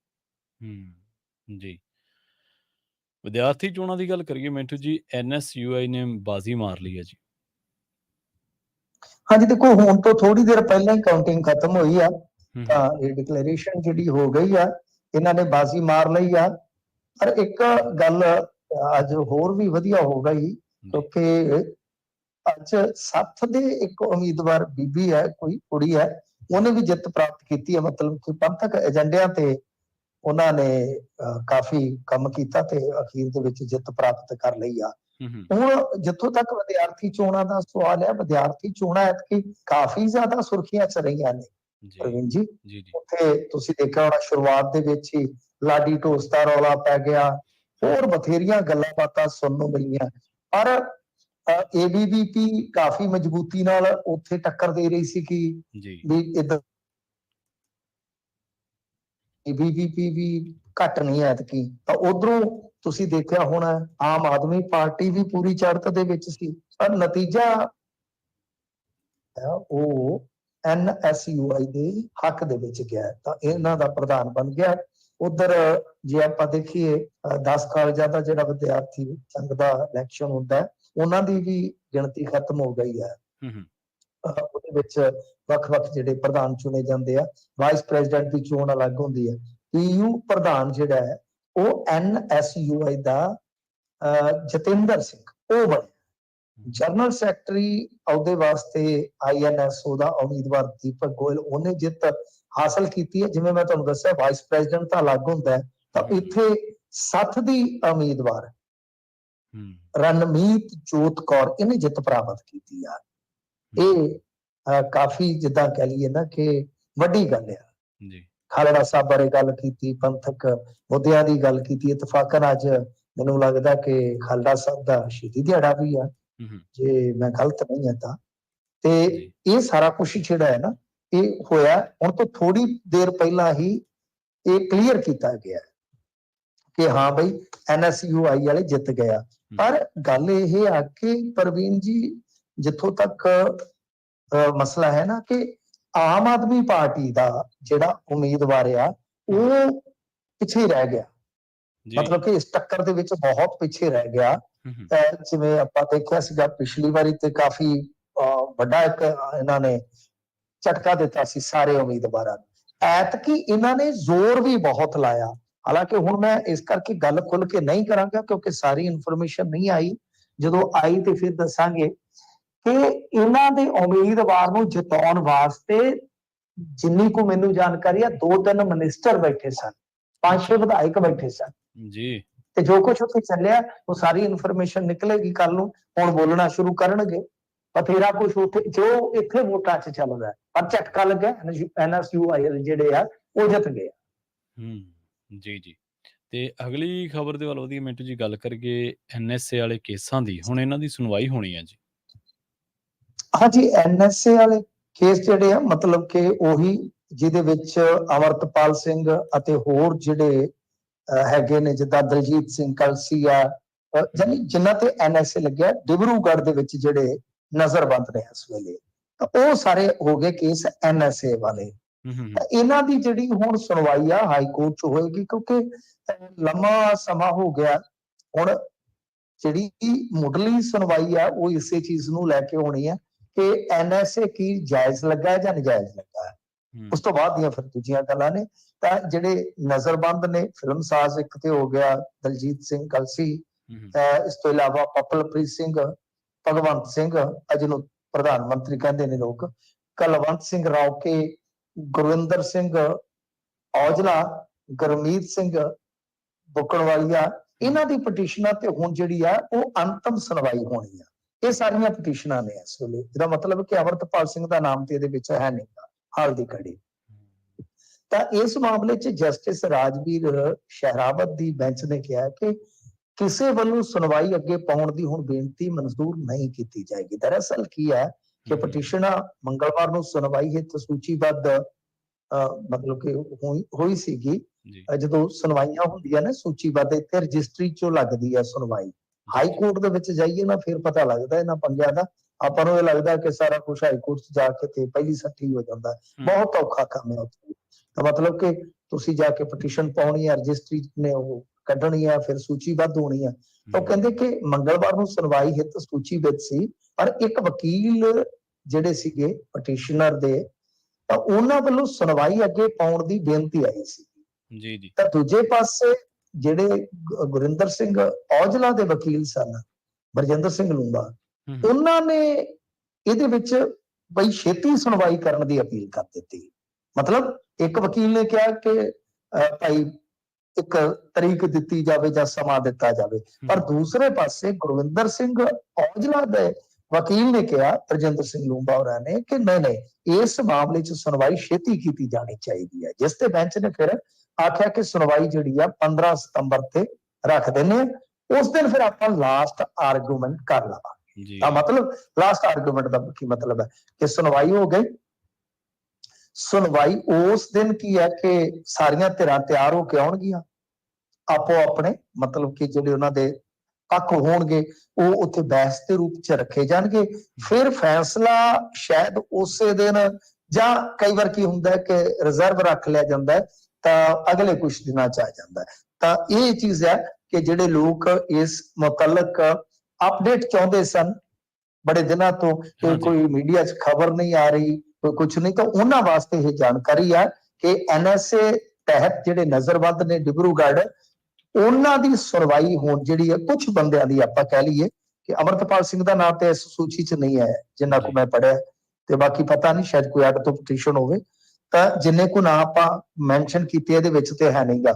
ਜੀ, ਵਿਦਿਆਰਥੀ ਚੋਣਾਂ ਦੀ ਗੱਲ ਕਰੀਏ ਮਿੰਟੂ ਜੀ, NSUI ਨੇ ਬਾਜ਼ੀ ਮਾਰ ਲਈ ਹੈ ਜੀ। ਹਾਂਜੀ, ਦੇਖੋ ਹੁਣ ਤੋਂ ਥੋੜੀ ਦੇਰ ਪਹਿਲਾਂ ਹੀ ਕਾਊਂਟਿੰਗ ਖਤਮ ਹੋਈ ਆ, ਤਾਂ ਇਹ ਡਿਕਲੇਰੇਸ਼ਨ ਜਿਹੜੀ ਹੋ ਗਈ ਆ, ਇਹਨਾਂ ਨੇ ਬਾਜ਼ੀ ਮਾਰ ਲਈ ਆ। ਪਰ ਇੱਕ ਗੱਲ ਅੱਜ ਹੋਰ ਵੀ ਵਧੀਆ ਹੋ ਗਈ, ਕਿਉਂਕਿ ਅੱਜ 60 ਦੇ ਇੱਕ ਉਮੀਦਵਾਰ ਬੀਬੀ ਹੈ, ਕੋਈ ਕੁੜੀ ਹੈ, ਉਹਨੇ ਵੀ ਜਿੱਤ ਪ੍ਰਾਪਤ ਕੀਤੀ ਹੈ। ਮਤਲਬ ਕਿ ਪੰਥਕ ਏਜੰਡਿਆਂ ਤੇ ਉਹਨਾਂ ਨੇ ਕਾਫੀ ਕੰਮ ਕੀਤਾ ਤੇ ਅਖੀਰ ਦੇ ਵਿੱਚ ਜਿੱਤ ਪ੍ਰਾਪਤ ਕਰ ਲਈ ਆ। ਹੁਣ ਜਿੱਥੋਂ ਤੱਕ ਵਿਦਿਆਰਥੀ ਚੋਣਾਂ ਦਾ ਸਵਾਲ ਹੈ, ਵਿਦਿਆਰਥੀ ਚੋਣਾਂ ਐਤਕੀ ਕਾਫੀ ਜ਼ਿਆਦਾ ਸੁਰਖੀਆਂ ਚ ਰਹੀਆਂ ਨੇ ਪ੍ਰਵੀਨ ਜੀ। ਉੱਥੇ ਤੁਸੀਂ ਦੇਖਿਆ ਹੋਣਾ, ਸ਼ੁਰੂਆਤ ਦੇ ਵਿੱਚ ਹੀ ਲਾਡੀ ਢੋਸ ਦਾ ਰੌਲਾ ਪੈ ਗਿਆ, ਹੋਰ ਬਥੇਰੀਆਂ ਗੱਲਾਂ ਬਾਤਾਂ ਸੁਣਨ ਨੂੰ ਮਿਲੀਆਂ। ਪਰ ABVP ਕਾਫੀ ਮਜ਼ਬੂਤੀ ਨਾਲ ਉੱਥੇ ਟੱਕਰ ਦੇ ਰਹੀ ਸੀ ਕਿ ਵੀ ਇੱਧਰ ABVP ਵੀ ਘੱਟ ਨਹੀਂ ਐਤਕੀ। ਤਾਂ ਉਧਰੋਂ ਤੁਸੀਂ ਦੇਖਿਆ ਹੋਣਾ, ਆਮ ਆਦਮੀ ਪਾਰਟੀ ਵੀ ਪੂਰੀ ਚੜ੍ਹਤ ਦੇ ਵਿੱਚ ਸੀ, ਪਰ ਨਤੀਜਾ ਉਹ NSUI ਦੇ ਹੱਕ ਦੇ ਵਿੱਚ ਗਿਆ, ਤਾਂ ਇਹਨਾਂ ਦਾ ਪ੍ਰਧਾਨ ਬਣ ਗਿਆ। ਉਧਰ ਜੇ ਆਪਾਂ ਦੇਖੀਏ 10 ਕਾਲਜਾਂ ਦਾ ਜਿਹੜਾ ਵਿਦਿਆਰਥੀ ਸੰਘ ਦਾ ਇਲੈਕਸ਼ਨ ਹੁੰਦਾ, ਉਹਨਾਂ ਦੀ ਵੀ ਗਿਣਤੀ ਖਤਮ ਹੋ ਗਈ ਹੈ। ਉਹਦੇ ਵਿੱਚ ਵੱਖ-ਵੱਖ ਜਿਹੜੇ ਪ੍ਰਧਾਨ ਚੁਣੇ ਜਾਂਦੇ ਆ, ਵਾਈਸ ਪ੍ਰੈਜ਼ੀਡੈਂਟ ਦੀ ਚੋਣ ਅਲੱਗ ਹੁੰਦੀ ਹੈ। PU ਪ੍ਰਧਾਨ ਜਿਹੜਾ ਹੈ ਉਹ NSUI ਦਾ ਜਤਿੰਦਰ ਸਿੰਘ ਉਹ ਬਣਿਆ। ਜਨਰਲ ਸੈਕਟਰੀ ਅਹੁਦੇ ਵਾਸਤੇ INSO ਦਾ ਉਮੀਦਵਾਰ ਦੀਪਕ ਗੋਇਲ, ਉਹਨੇ ਜਿੱਤ ਹਾਸਲ ਕੀਤੀ ਹੈ। ਜਿਵੇਂ ਮੈਂ ਤੁਹਾਨੂੰ ਦੱਸਿਆ, ਵਾਈਸ ਪ੍ਰੈਜ਼ੀਡੈਂਟ ਤਾਂ ਅਲੱਗ ਹੁੰਦਾ ਹੈ, ਤਾਂ ਇੱਥੇ 60 ਦੀ ਉਮੀਦਵਾਰ ਰਣਮੀਤ ਜੋਤ ਕੌਰ, ਇਹਨੇ ਜਿੱਤ ਪ੍ਰਾਪਤ ਕੀਤੀ ਆ। ਇਹ ਕਾਫੀ ਜਿੱਦਾਂ ਕਹਿ ਲਈਏ ਨਾ ਕਿ ਵੱਡੀ ਗੱਲ ਆ। ਖਾਲੜਾ ਸਾਹਿਬ ਬਾਰੇ ਗੱਲ ਕੀਤੀ, ਪੰਥਕ ਮੁੱਦਿਆਂ ਦੀ ਗੱਲ ਕੀਤੀ। ਇਤਫਾਕਨ ਅੱਜ ਮੈਨੂੰ ਲੱਗਦਾ ਕਿ ਖਾਲੜਾ ਸਾਹਿਬ ਦਾ ਸ਼ਹੀਦੀ ਦਿਹਾੜਾ ਵੀ ਆ, ਜੇ ਮੈਂ ਗਲਤ ਨਹੀਂ ਹੈ ਤਾਂ। ਤੇ ਇਹ ਸਾਰਾ ਕੁਛ ਜਿਹੜਾ ਹੈ ਨਾ, ਇਹ ਹੋਇਆ ਹੁਣ ਤੋਂ ਥੋੜੀ ਦੇਰ ਪਹਿਲਾਂ ਹੀ ਇਹ ਕਲੀਅਰ ਕੀਤਾ ਗਿਆ ਕਿ ਹਾਂ ਬਈ NSUI ਵਾਲੇ ਜਿੱਤ ਗਿਆ। ਪਰ ਗੱਲ ਇਹ ਆ ਕਿ ਪ੍ਰਵੀਨ ਜੀ, ਜਿੱਥੋਂ ਤੱਕ ਮਸਲਾ ਹੈ ਨਾ ਕਿ ਆਮ ਆਦਮੀ ਪਾਰਟੀ ਦਾ ਜਿਹੜਾ ਉਮੀਦਵਾਰ ਆ ਉਹ ਪਿੱਛੇ ਰਹਿ ਗਿਆ, ਮਤਲਬ ਕਿ ਇਸ ਟੱਕਰ ਦੇ ਵਿੱਚ ਬਹੁਤ ਪਿੱਛੇ ਰਹਿ ਗਿਆ। ਜਿਵੇਂ ਆਪਾਂ ਦੇਖਿਆ ਸੀਗਾ ਪਿਛਲੀ ਵਾਰੀ ਤੇ ਕਾਫੀ ਵੱਡਾ ਇੱਕ ਇਹਨਾਂ ਨੇ ਝਟਕਾ ਦਿੱਤਾ ਸੀ ਸਾਰੇ ਉਮੀਦਵਾਰਾਂ ਨੂੰ। ਐਤਕੀ ਇਹਨਾਂ ਨੇ ਜ਼ੋਰ ਵੀ ਬਹੁਤ ਲਾਇਆ। ਹਾਲਾਂਕਿ ਹੁਣ ਮੈਂ ਇਸ ਕਰਕੇ ਗੱਲ ਖੁੱਲ ਕੇ ਨਹੀਂ ਕਰਾਂਗਾ ਕਿਉਂਕਿ ਸਾਰੀ ਇਨਫੋਰਮੇਸ਼ਨ ਨਹੀਂ ਆਈ, ਜਦੋਂ ਆਈ ਤੇ ਫਿਰ ਦੱਸਾਂਗੇ ਕਿ ਇਹਨਾਂ ਦੇ ਉਮੀਦਵਾਰ ਨੂੰ ਜਿਤਾਉਣ ਵਾਸਤੇ ਜਿੰਨੀ ਕੁ ਮੈਨੂੰ ਜਾਣਕਾਰੀ ਆ 2-3 ਮਿਨਿਸਟਰ ਬੈਠੇ ਸਨ, 5-6 ਵਿਧਾਇਕ ਬੈਠੇ ਸਨ ਜੀ। ਤੇ ਜੋ ਕੁਝ ਉੱਥੇ ਚੱਲਿਆ ਉਹ ਸਾਰੀ ਇਨਫੋਰਮੇਸ਼ਨ ਨਿਕਲੇਗੀ ਕੱਲ ਨੂੰ। ਹੁਣ ਬੋਲਣਾ ਸ਼ੁਰੂ ਕਰਨਗੇ, ਬਥੇਰਾ ਕੁਝ ਉੱਥੇ ਜੋ ਇੱਥੇ ਵੋਟਾਂ 'ਚ ਚੱਲਦਾ, ਪਰ ਝਟਕਾ ਲੱਗਾ NSUI ਜਿਹੜੇ ਆ ਉਹ ਜਿੱਤ ਗਏ। ਜੀ। ਤੇ ਅਗਲੀ ਖਬਰ ਦੇ ਵੱਲ ਵਧੀਆ ਮਿੰਟੂ ਜੀ ਗੱਲ ਕਰੀਏ NSA ਵਾਲੇ ਕੇਸਾਂ ਦੀ। ਹੁਣ ਇਹਨਾਂ ਦੀ ਸੁਣਵਾਈ ਹੋਣੀ ਹੈ ਜੀ। ਹਾਂਜੀ, NSA ਵਾਲੇ ਕੇਸ ਜਿਹੜੇ ਆ, ਮਤਲਬ ਕਿ ਉਹੀ ਜਿਹਦੇ ਵਿੱਚ ਅਮਰਤਪਾਲ ਸਿੰਘ ਅਤੇ ਹੋਰ ਜਿਹੜੇ ਹੈਗੇ ਨੇ, ਜਿੱਦਾਂ ਦਲਜੀਤ ਸਿੰਘ ਕਲਸੀ ਆ, ਯਾਨੀ ਜਿਨ੍ਹਾਂ ਤੇ NSA ਲੱਗਿਆ, ਡਿਬਰੂਗੜ੍ਹ ਦੇ ਵਿੱਚ ਜਿਹੜੇ ਨਜ਼ਰਬੰਦ ਨੇ ਇਸ ਵੇਲੇ, ਤਾਂ ਉਹ ਸਾਰੇ ਹੋ ਗਏ ਕੇਸ NSA ਵਾਲੇ। ਇਹਨਾਂ ਦੀ ਜਿਹੜੀ ਹੁਣ ਸੁਣਵਾਈ ਆ ਹਾਈ ਕੋਰਟ 'ਚ ਹੋਏਗੀ, ਕਿਉਂਕਿ ਲੰਮਾ ਸਮਾਂ ਹੋ ਗਿਆ। ਹੁਣ ਜਿਹੜੀ ਮੁੱਢਲੀ ਸੁਣਵਾਈ ਆ ਉਹ ਇਸੇ ਚੀਜ਼ ਨੂੰ ਲੈ ਕੇ ਹੋਣੀ ਹੈ ਕਿ NSA ਕੀ ਜਾਇਜ਼ ਲੱਗਾ ਹੈ ਜਾਂ ਨਜਾਇਜ਼ ਲੱਗਾ ਹੈ। ਉਸ ਤੋਂ ਬਾਅਦ ਦੀਆਂ ਫਿਰ ਦੂਜੀਆਂ ਗੱਲਾਂ ਨੇ। ਤਾਂ ਜਿਹੜੇ ਨਜ਼ਰਬੰਦ ਨੇ, ਫਿਲਮਸਾਜ਼ ਇੱਕ ਤੇ ਹੋ ਗਿਆ ਦਲਜੀਤ ਸਿੰਘ ਕਲਸੀ, ਇਸ ਤੋਂ ਇਲਾਵਾ ਪਪਲਪ੍ਰੀਤ ਸਿੰਘ, ਭਗਵੰਤ ਸਿੰਘ, ਜਿਹਨੂੰ ਪ੍ਰਧਾਨ ਮੰਤਰੀ ਕਹਿੰਦੇ ਨੇ ਲੋਕ, ਕੁਲਵੰਤ ਸਿੰਘ ਰੌਕੇ, ਗੁਰਵਿੰਦਰ ਸਿੰਘ ਔਜਲਾ, ਗੁਰਮੀਤ ਸਿੰਘ ਬੁੱਕਣਵਾਲੀਆ, ਇਹਨਾਂ ਦੀ ਪਟੀਸ਼ਨਾਂ ਤੇ ਹੁਣ ਜਿਹੜੀ ਆ ਉਹ ਅੰਤਮ ਸੁਣਵਾਈ ਹੋਣੀ ਆ। ਇਹ ਸਾਰੀਆਂ ਪਟੀਸ਼ਨਾਂ ਨੇ ਇਸ ਵੇਲੇ, ਇਹਦਾ ਮਤਲਬ ਕਿ ਅਮਰਤਪਾਲ ਸਿੰਘ ਦਾ ਨਾਮ ਤੇ ਇਹਦੇ ਵਿੱਚ ਹੈ ਨਹੀਂ ਹਾਲ ਦੀ ਘੜੀ। ਤਾਂ ਇਸ ਮਾਮਲੇ 'ਚ ਜਸਟਿਸ ਰਾਜਵੀਰ ਸ਼ਹਿਰਾਵਤ ਦੀ ਬੈਂਚ ਨੇ ਕਿਹਾ ਕਿ ਕਿਸੇ ਵੱਲੋਂ ਸੁਣਵਾਈ ਅੱਗੇ ਪਾਉਣ ਦੀ ਹੁਣ ਬੇਨਤੀ ਮਨਜ਼ੂਰ ਨਹੀਂ ਕੀਤੀ ਜਾਏਗੀ। ਦਰਅਸਲ ਕੀ ਹੈ ਕਿ ਪਟੀਸ਼ਨ ਮੰਗਲਵਾਰ ਨੂੰ ਸੁਣਵਾਈ ਹਿੱਤ ਸੂਚੀਬੱਧ ਮਤਲਬ ਕਿ ਹੋਈ ਸੀਗੀ। ਜਦੋਂ ਸੁਣਵਾਈਆਂ ਹੁੰਦੀਆਂ ਨੇ ਸੂਚੀਬੱਧ ਇੱਥੇ ਰਜਿਸਟਰੀ 'ਚੋਂ ਲੱਗਦੀ ਹੈ ਸੁਣਵਾਈ। ਹਾਈ ਕੋਰਟ ਦੇ ਵਿੱਚ ਜਾਈਏ ਨਾ ਫਿਰ ਪਤਾ ਲੱਗਦਾ ਇਹਨਾਂ ਪੰਗਿਆਂ ਦਾ। ਆਪਾਂ ਨੂੰ ਇਹ ਲੱਗਦਾ ਕਿ ਸਾਰਾ ਕੁਝ ਹਾਈ ਕੋਰਟ 'ਚ ਜਾ ਕੇ ਤੇ ਪਹਿਲੀ ਸੱਠੀ ਹੋ ਜਾਂਦਾ, ਬਹੁਤ ਔਖਾ ਕੰਮ ਹੈ ਉੱਥੇ। ਤਾਂ ਮਤਲਬ ਕਿ ਤੁਸੀਂ ਜਾ ਕੇ ਪਟੀਸ਼ਨ ਪਾਉਣੀ ਹੈ, ਰਜਿਸਟਰੀ ਨੇ ਉਹ ਕੱਢਣੀ ਆ, ਫਿਰ ਸੂਚੀਬੱਧ ਹੋਣੀ ਆ। ਤਾਂ ਉਹ ਕਹਿੰਦੇ ਕਿ ਮੰਗਲਵਾਰ ਨੂੰ ਸੁਣਵਾਈ ਹਿੱਤ ਸੂਚੀਬੱਧ ਸੀ, ਪਰ ਇੱਕ ਵਕੀਲ ਜਿਹੜੇ ਸੀਗੇ ਪਟੀਸ਼ਨਰ ਦੇ, ਤਾਂ ਉਹਨਾਂ ਵੱਲੋਂ ਸੁਣਵਾਈ ਅੱਗੇ ਪਾਉਣ ਦੀ ਬੇਨਤੀ ਆਈ ਸੀ ਜੀ। ਤਾਂ ਦੂਜੇ ਪਾਸੇ ਜਿਹੜੇ ਗੁਰਿੰਦਰ ਸਿੰਘ ਔਜਲਾ ਦੇ ਵਕੀਲ ਸਨ, ਬਰਜਿੰਦਰ ਸਿੰਘ ਲੂੰਬਾ, ਉਹਨਾਂ ਨੇ ਇਹਦੇ ਵਿੱਚ ਬਈ ਛੇਤੀ ਸੁਣਵਾਈ ਕਰਨ ਦੀ ਅਪੀਲ ਕਰ ਦਿੱਤੀ। ਮਤਲਬ ਇੱਕ ਵਕੀਲ ਨੇ ਕਿਹਾ ਕਿ ਭਾਈ ਇੱਕ ਤਰੀਕ ਦਿੱਤੀ ਜਾਵੇ ਜਾਂ ਸਮਾਂ ਦਿੱਤਾ ਜਾਵੇ, ਪਰ ਦੂਸਰੇ ਪਾਸੇ ਗੁਰਵਿੰਦਰ ਸਿੰਘ ਔਜਲਾ ਦੇ ਵਕੀਲ ਨੇ ਕਿਹਾ, ਬਰਜਿੰਦਰ ਸਿੰਘ ਲੂੰਬਾ ਹੋਰਾਂ ਨੇ, ਕਿ ਨਹੀਂ ਇਸ ਮਾਮਲੇ 'ਚ ਸੁਣਵਾਈ ਛੇਤੀ ਕੀਤੀ ਜਾਣੀ ਚਾਹੀਦੀ ਹੈ। ਜਿਸ ਤੇ ਬੈਂਚ ਨੇ ਫਿਰ ਆਖਿਆ ਕਿ ਸੁਣਵਾਈ ਜਿਹੜੀ ਆ 15 ਸਤੰਬਰ ਤੇ ਰੱਖ ਦਿੰਦੇ ਆ। ਉਸ ਦਿਨ ਫਿਰ ਆਪਾਂ ਲਾਸਟ ਆਰਗੂਮੈਂਟ ਕਰ ਲਵਾਂਗੇ। ਤਾਂ ਮਤਲਬ ਲਾਸਟ ਆਰਗੂਮੈਂਟ ਦਾ ਕੀ ਮਤਲਬ ਹੈ ਕਿ ਸੁਣਵਾਈ ਹੋ ਗਈ। ਸੁਣਵਾਈ ਉਸ ਦਿਨ ਕੀ ਹੈ ਕਿ ਸਾਰੀਆਂ ਧਿਰਾਂ ਤਿਆਰ ਹੋ ਕੇ ਆਉਣਗੀਆਂ, ਆਪੋ ਆਪਣੇ ਮਤਲਬ ਕਿ ਜਿਹੜੇ ਉਹਨਾਂ ਦੇ ਪੱਖ ਹੋਣਗੇ ਉਹ ਉੱਥੇ ਬਹਿਸ ਦੇ ਰੂਪ 'ਚ ਰੱਖੇ ਜਾਣਗੇ। ਫਿਰ ਫੈਸਲਾ ਸ਼ਾਇਦ ਉਸੇ ਦਿਨ, ਜਾਂ ਕਈ ਵਾਰ ਕੀ ਹੁੰਦਾ ਹੈ ਕਿ ਰਿਜ਼ਰਵ ਰੱਖ ਲਿਆ ਜਾਂਦਾ ਹੈ ਤਾਂ ਅਗਲੇ ਕੁਝ ਦਿਨਾਂ 'ਚ ਆ ਜਾਂਦਾ ਹੈ। ਤਾਂ ਇਹ ਚੀਜ਼ ਹੈ ਕਿ ਜਿਹੜੇ ਲੋਕ ਇਸ ਮੁਤਲਕ ਅਪਡੇਟ ਚਾਹੁੰਦੇ ਸਨ ਬੜੇ ਦਿਨਾਂ ਤੋਂ, ਕਿ ਕੋਈ ਮੀਡੀਆ 'ਚ ਖਬਰ ਨਹੀਂ ਆ ਰਹੀ, ਕੋਈ ਕੁਝ ਨਹੀਂ, ਤਾਂ ਉਹਨਾਂ ਵਾਸਤੇ ਇਹ ਜਾਣਕਾਰੀ ਆ ਕਿ NSA ਤਹਿਤ ਜਿਹੜੇ ਨਜ਼ਰਬੰਦ ਨੇ ਡਿਬਰੂਗੜ੍ਹ, ਉਹਨਾਂ ਦੀ ਸੁਣਵਾਈ ਹੋਣ ਜਿਹੜੀ ਹੈ ਕੁਝ ਬੰਦਿਆਂ ਦੀ, ਆਪਾਂ ਕਹਿ ਲਈਏ ਕਿ ਅਮਰਤਪਾਲ ਸਿੰਘ ਦਾ ਨਾਮ ਤੇ ਇਸ ਸੂਚੀ 'ਚ ਨਹੀਂ ਹੈ ਜਿੰਨਾ ਕੁ ਮੈਂ ਪੜਿਆ, ਤੇ ਬਾਕੀ ਪਤਾ ਨਹੀਂ ਸ਼ਾਇਦ ਕੋਈ ਅੱਡ ਤੋਂ ਪਟੀਸ਼ਨ ਹੋਵੇ, ਤਾਂ ਜਿੰਨੇ ਕੁ ਨਾਂ ਆਪਾਂ ਮੈਂਸ਼ਨ ਕੀਤੇ ਇਹਦੇ ਵਿੱਚ ਤੇ ਹੈ ਨਹੀਂਗਾ।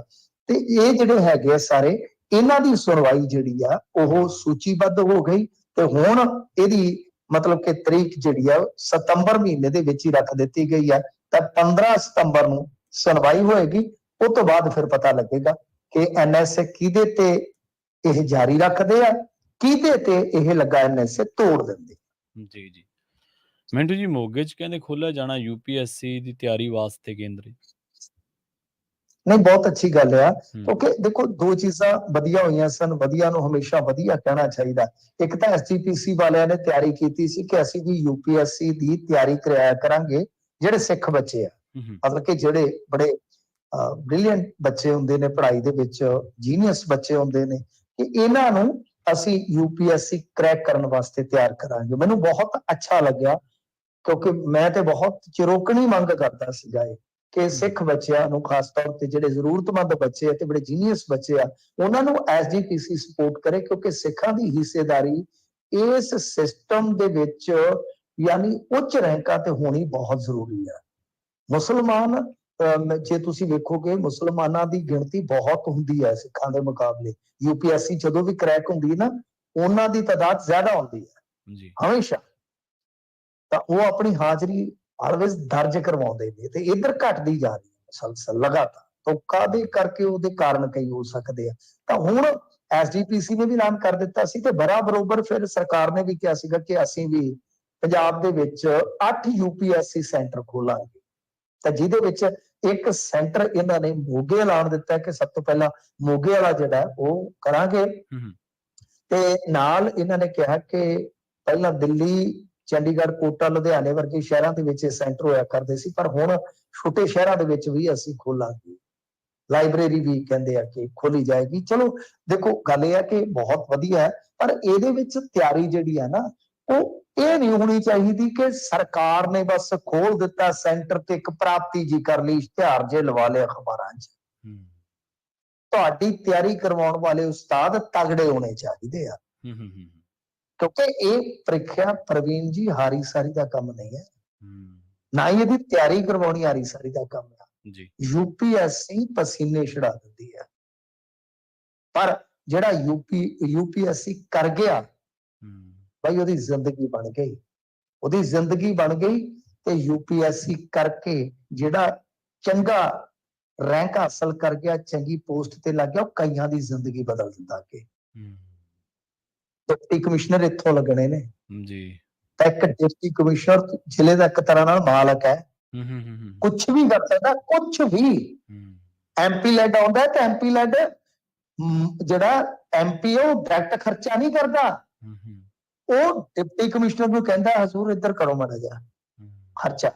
ਤੇ ਇਹ ਜਿਹੜੇ ਹੈਗੇ ਆ ਸਾਰੇ, ਇਹਨਾਂ ਦੀ ਸੁਣਵਾਈ ਜਿਹੜੀ ਆ ਉਹ ਸੂਚੀਬੱਧ ਹੋ ਗਈ, ਤੇ ਹੁਣ ਇਹਦੀ ਮਤਲਬ ਕਿ ਤਰੀਕ ਜਿਹੜੀ ਆ ਸਤੰਬਰ ਮਹੀਨੇ ਦੇ ਵਿੱਚ ਹੀ ਰੱਖ ਦਿੱਤੀ ਗਈ ਆ। ਤਾਂ 15 ਸਤੰਬਰ ਨੂੰ ਸੁਣਵਾਈ ਹੋਏਗੀ। ਉਹ ਤੋਂ ਬਾਅਦ ਫਿਰ ਪਤਾ ਲੱਗੇਗਾ ਕਿ NSA ਕਿਹਦੇ ਤੇ ਇਹ ਜਾਰੀ ਰੱਖਦੇ ਆ, ਕਿਹਦੇ ਤੇ ਇਹ ਲੱਗਾ NSA ਤੋੜ ਦਿੰਦੇ। ਜੀ ਮਿੰਟੂ ਜੀ, ਮੋਗੇ 'ਚ ਕਹਿੰਦੇ ਖੋਲਿਆ ਜਾਣਾ UPSC ਦੀ ਤਿਆਰੀ ਵਾਸਤੇ ਕੇਂਦਰ। ਨਹੀਂ, ਬਹੁਤ ਅੱਛੀ ਗੱਲ ਆ, ਕਿਉਂਕਿ ਦੇਖੋ ਦੋ ਚੀਜ਼ਾਂ ਵਧੀਆ ਹੋਈਆਂ ਸਨ। ਵਧੀਆ ਨੂੰ ਹਮੇਸ਼ਾ ਵਧੀਆ ਕਹਿਣਾ ਚਾਹੀਦਾ। ਇੱਕ ਤਾਂ SGPC ਵਾਲਿਆਂ ਨੇ ਤਿਆਰੀ ਕੀਤੀ ਸੀ ਕਿ ਅਸੀਂ ਵੀ UPSC ਦੀ ਤਿਆਰੀ ਕਰਾਇਆ ਕਰਾਂਗੇ ਜਿਹੜੇ ਸਿੱਖ ਬੱਚੇ ਆ, ਮਤਲਬ ਕਿ ਜਿਹੜੇ ਬੜੇ ਬ੍ਰਿਲੀਅੰਟ ਬੱਚੇ ਹੁੰਦੇ ਨੇ ਪੜ੍ਹਾਈ ਦੇ ਵਿੱਚ, ਜੀਨੀਅਸ ਬੱਚੇ ਹੁੰਦੇ ਨੇ, ਕਿ ਇਹਨਾਂ ਨੂੰ ਅਸੀਂ UPSC ਕਰੈਕ ਕਰਨ ਵਾਸਤੇ ਤਿਆਰ ਕਰਾਂਗੇ। ਮੈਨੂੰ ਬਹੁਤ ਅੱਛਾ ਲੱਗਿਆ, ਕਿਉਂਕਿ ਮੈਂ ਤੇ ਬਹੁਤ ਚਿਰੋਕਣੀ ਮੰਗ ਕਰਦਾ ਸੀਗਾ ਇਹ ਕਿ ਸਿੱਖ ਬੱਚਿਆਂ ਨੂੰ, ਖਾਸ ਤੌਰ ਤੇ ਜਿਹੜੇ ਜ਼ਰੂਰਤਮੰਦ ਬੱਚੇ ਆ ਤੇ ਬੜੇ ਜੀਨੀਅਸ ਬੱਚੇ ਆ, ਉਹਨਾਂ ਨੂੰ SGPC ਸਪੋਰਟ ਕਰੇ, ਕਿਉਂਕਿ ਸਿੱਖਾਂ ਦੀ ਹਿੱਸੇਦਾਰੀ ਇਸ ਸਿਸਟਮ ਦੇ ਵਿੱਚ ਯਾਨੀ ਉੱਚ ਰੈਂਕਾਂ ਤੇ ਹੋਣੀ ਬਹੁਤ ਜ਼ਰੂਰੀ ਹੈ। ਮੁਸਲਮਾਨ, ਜੇ ਤੁਸੀਂ ਵੇਖੋਗੇ ਮੁਸਲਮਾਨਾਂ ਦੀ ਗਿਣਤੀ ਬਹੁਤ ਹੁੰਦੀ ਹੈ ਸਿੱਖਾਂ ਦੇ ਮੁਕਾਬਲੇ। UPSC ਜਦੋਂ ਵੀ ਕਰੈਕ ਹੁੰਦੀ ਨਾ, ਉਹਨਾਂ ਦੀ ਤਾਦਾਦ ਜ਼ਿਆਦਾ ਹੁੰਦੀ ਹੈ ਹਮੇਸ਼ਾ। ਤਾਂ ਉਹ ਆਪਣੀ ਹਾਜ਼ਰੀ ਆਲਵੇਜ਼ ਦਰਜ ਕਰਵਾਉਂਦੇ ਨੇ, ਤੇ ਇੱਧਰ ਘਟਦੀ ਜਾ ਰਹੀ ਹੈ ਮੁਸਲਸਲ ਲਗਾਤਾਰ। ਤਾਂ ਕਾਹਦੇ ਕਰਕੇ, ਉਹਦੇ ਕਾਰਨ ਕਈ ਹੋ ਸਕਦੇ ਆ। ਤਾਂ ਹੁਣ SGPC ਨੇ ਵੀ ਐਲਾਨ ਕਰ ਦਿੱਤਾ ਸੀ, ਤੇ ਬਰਾਬਰ ਫਿਰ ਸਰਕਾਰ ਨੇ ਵੀ ਕਿਹਾ ਸੀਗਾ ਕਿ ਅਸੀਂ ਵੀ ਪੰਜਾਬ ਦੇ ਵਿੱਚ 8 UPSC ਸੈਂਟਰ ਖੋਲਾਂਗੇ। ਤਾਂ ਜਿਹਦੇ ਵਿੱਚ ਇੱਕ ਸੈਂਟਰ ਇਹਨਾਂ ਨੇ ਮੋਗੇ ਐਲਾਨ ਦਿੱਤਾ ਕਿ ਸਭ ਤੋਂ ਪਹਿਲਾਂ ਮੋਗੇ ਵਾਲਾ ਜਿਹੜਾ ਉਹ ਕਰਾਂਗੇ, ਤੇ ਨਾਲ ਇਹਨਾਂ ਨੇ ਕਿਹਾ ਕਿ ਪਹਿਲਾਂ ਦਿੱਲੀ, ਚੰਡੀਗੜ੍ਹ, ਕੋਟਾ, ਲੁਧਿਆਣੇ ਵਰਗੇ ਸ਼ਹਿਰਾਂ ਦੇ ਵਿੱਚ ਇਹ ਸੈਂਟਰ ਹੋਇਆ ਕਰਦੇ ਸੀ, ਪਰ ਹੁਣ ਛੋਟੇ ਸ਼ਹਿਰਾਂ ਦੇ ਵਿੱਚ ਵੀ ਅਸੀਂ ਖੋਲਾਂਗੇ। ਲਾਇਬ੍ਰੇਰੀ ਵੀ ਕਹਿੰਦੇ ਆ ਕਿ ਖੋਲੀ ਜਾਏਗੀ। ਚਲੋ ਦੇਖੋ, ਗੱਲ ਇਹ ਹੈ ਕਿ ਬਹੁਤ ਵਧੀਆ ਹੈ, ਪਰ ਇਹਦੇ ਵਿੱਚ ਤਿਆਰੀ ਜਿਹੜੀ ਹੈ ਨਾ, ਉਹ ਇਹ ਨਹੀਂ ਹੋਣੀ ਚਾਹੀਦੀ ਕਿ ਸਰਕਾਰ ਨੇ ਬਸ ਖੋਲ ਦਿੱਤਾ ਸੈਂਟਰ ਤੇ ਇੱਕ ਪ੍ਰਾਪਤੀ ਜੀ ਕਰ ਲਈ, ਇਸ਼ਤਿਹਾਰ ਜੇ ਲਵਾ ਲਿਆ ਅਖਬਾਰਾਂ 'ਚ। ਤੁਹਾਡੀ ਤਿਆਰੀ ਕਰਵਾਉਣ ਵਾਲੇ ਉਸਤਾਦ ਤਗੜੇ ਹੋਣੇ ਚਾਹੀਦੇ ਆ, ਕਿਉਂਕਿ ਇਹ ਪ੍ਰੀਖਿਆ ਪ੍ਰਵੀਨ ਜੀ ਹਾਰੀ ਸਾਰੀ ਦਾ ਕੰਮ ਨਹੀਂ ਹੈ, ਹੂੰ, ਨਾ ਹੀ ਇਹਦੀ ਤਿਆਰੀ ਕਰਵਾਉਣੀ ਹਾਰੀ ਸਾਰੀ ਦਾ ਕੰਮ ਹੈ। ਜੀ, ਯੂਪੀਐਸਸੀ ਪਸੀਨੇ ਛੁਡਾ ਦਿੰਦੀ ਹੈ, ਪਰ ਜਿਹੜਾ ਯੂਪੀਐਸਸੀ ਕਰ ਗਿਆ ਹੂੰ, ਭਾਈ ਉਹਦੀ ਜ਼ਿੰਦਗੀ ਬਣ ਗਈ, ਉਹਦੀ ਜ਼ਿੰਦਗੀ ਬਣ ਗਈ। ਤੇ ਯੂਪੀਐਸਸੀ ਕਰਕੇ ਜਿਹੜਾ ਚੰਗਾ ਰੈਂਕ ਹਾਸਲ ਕਰ ਗਿਆ, ਚੰਗੀ ਪੋਸਟ ਤੇ ਲੱਗ ਗਿਆ, ਉਹ ਕਈਆਂ ਦੀ ਜ਼ਿੰਦਗੀ ਬਦਲ ਦਿੰਦਾ ਅੱਗੇ। ਹੂੰ, ਡਿਪਟੀ ਕਮਿਸ਼ਨਰ ਇੱਥੋਂ ਲੱਗਣੇ ਨੇ, ਜੀ, ਤਾਂ ਇੱਕ ਡਿਪਟੀ ਕਮਿਸ਼ਨਰ ਜ਼ਿਲ੍ਹੇ ਦਾ ਇੱਕ ਤਰ੍ਹਾਂ ਨਾਲ ਮਾਲਕ ਹੈ, ਹੂੰ, ਹੂੰ, ਹੂੰ, ਹੂੰ, ਕੁਝ ਵੀ ਕਰ ਸਕਦਾ, ਕੁਝ ਵੀ। ਹੂੰ, ਐਮਪੀ ਲੈਡ ਆਉਂਦਾ ਤੇ ਐਮਪੀ ਲੈਡ ਜਿਹੜਾ ਐਮਪੀ ਹੈ ਉਹ ਡਾਇਰੈਕਟ ਖਰਚਾ ਨਹੀਂ ਕਰਦਾ, ਹੂੰ, ਹੂੰ, ਉਹ ਡਿਪਟੀ ਕਮਿਸ਼ਨਰ ਨੂੰ ਕਹਿੰਦਾ ਹਜ਼ੂਰ ਇੱਧਰ ਕਰੋ ਮਾੜਾ ਜਿਹਾ ਹੂੰ, ਖਰਚਾ।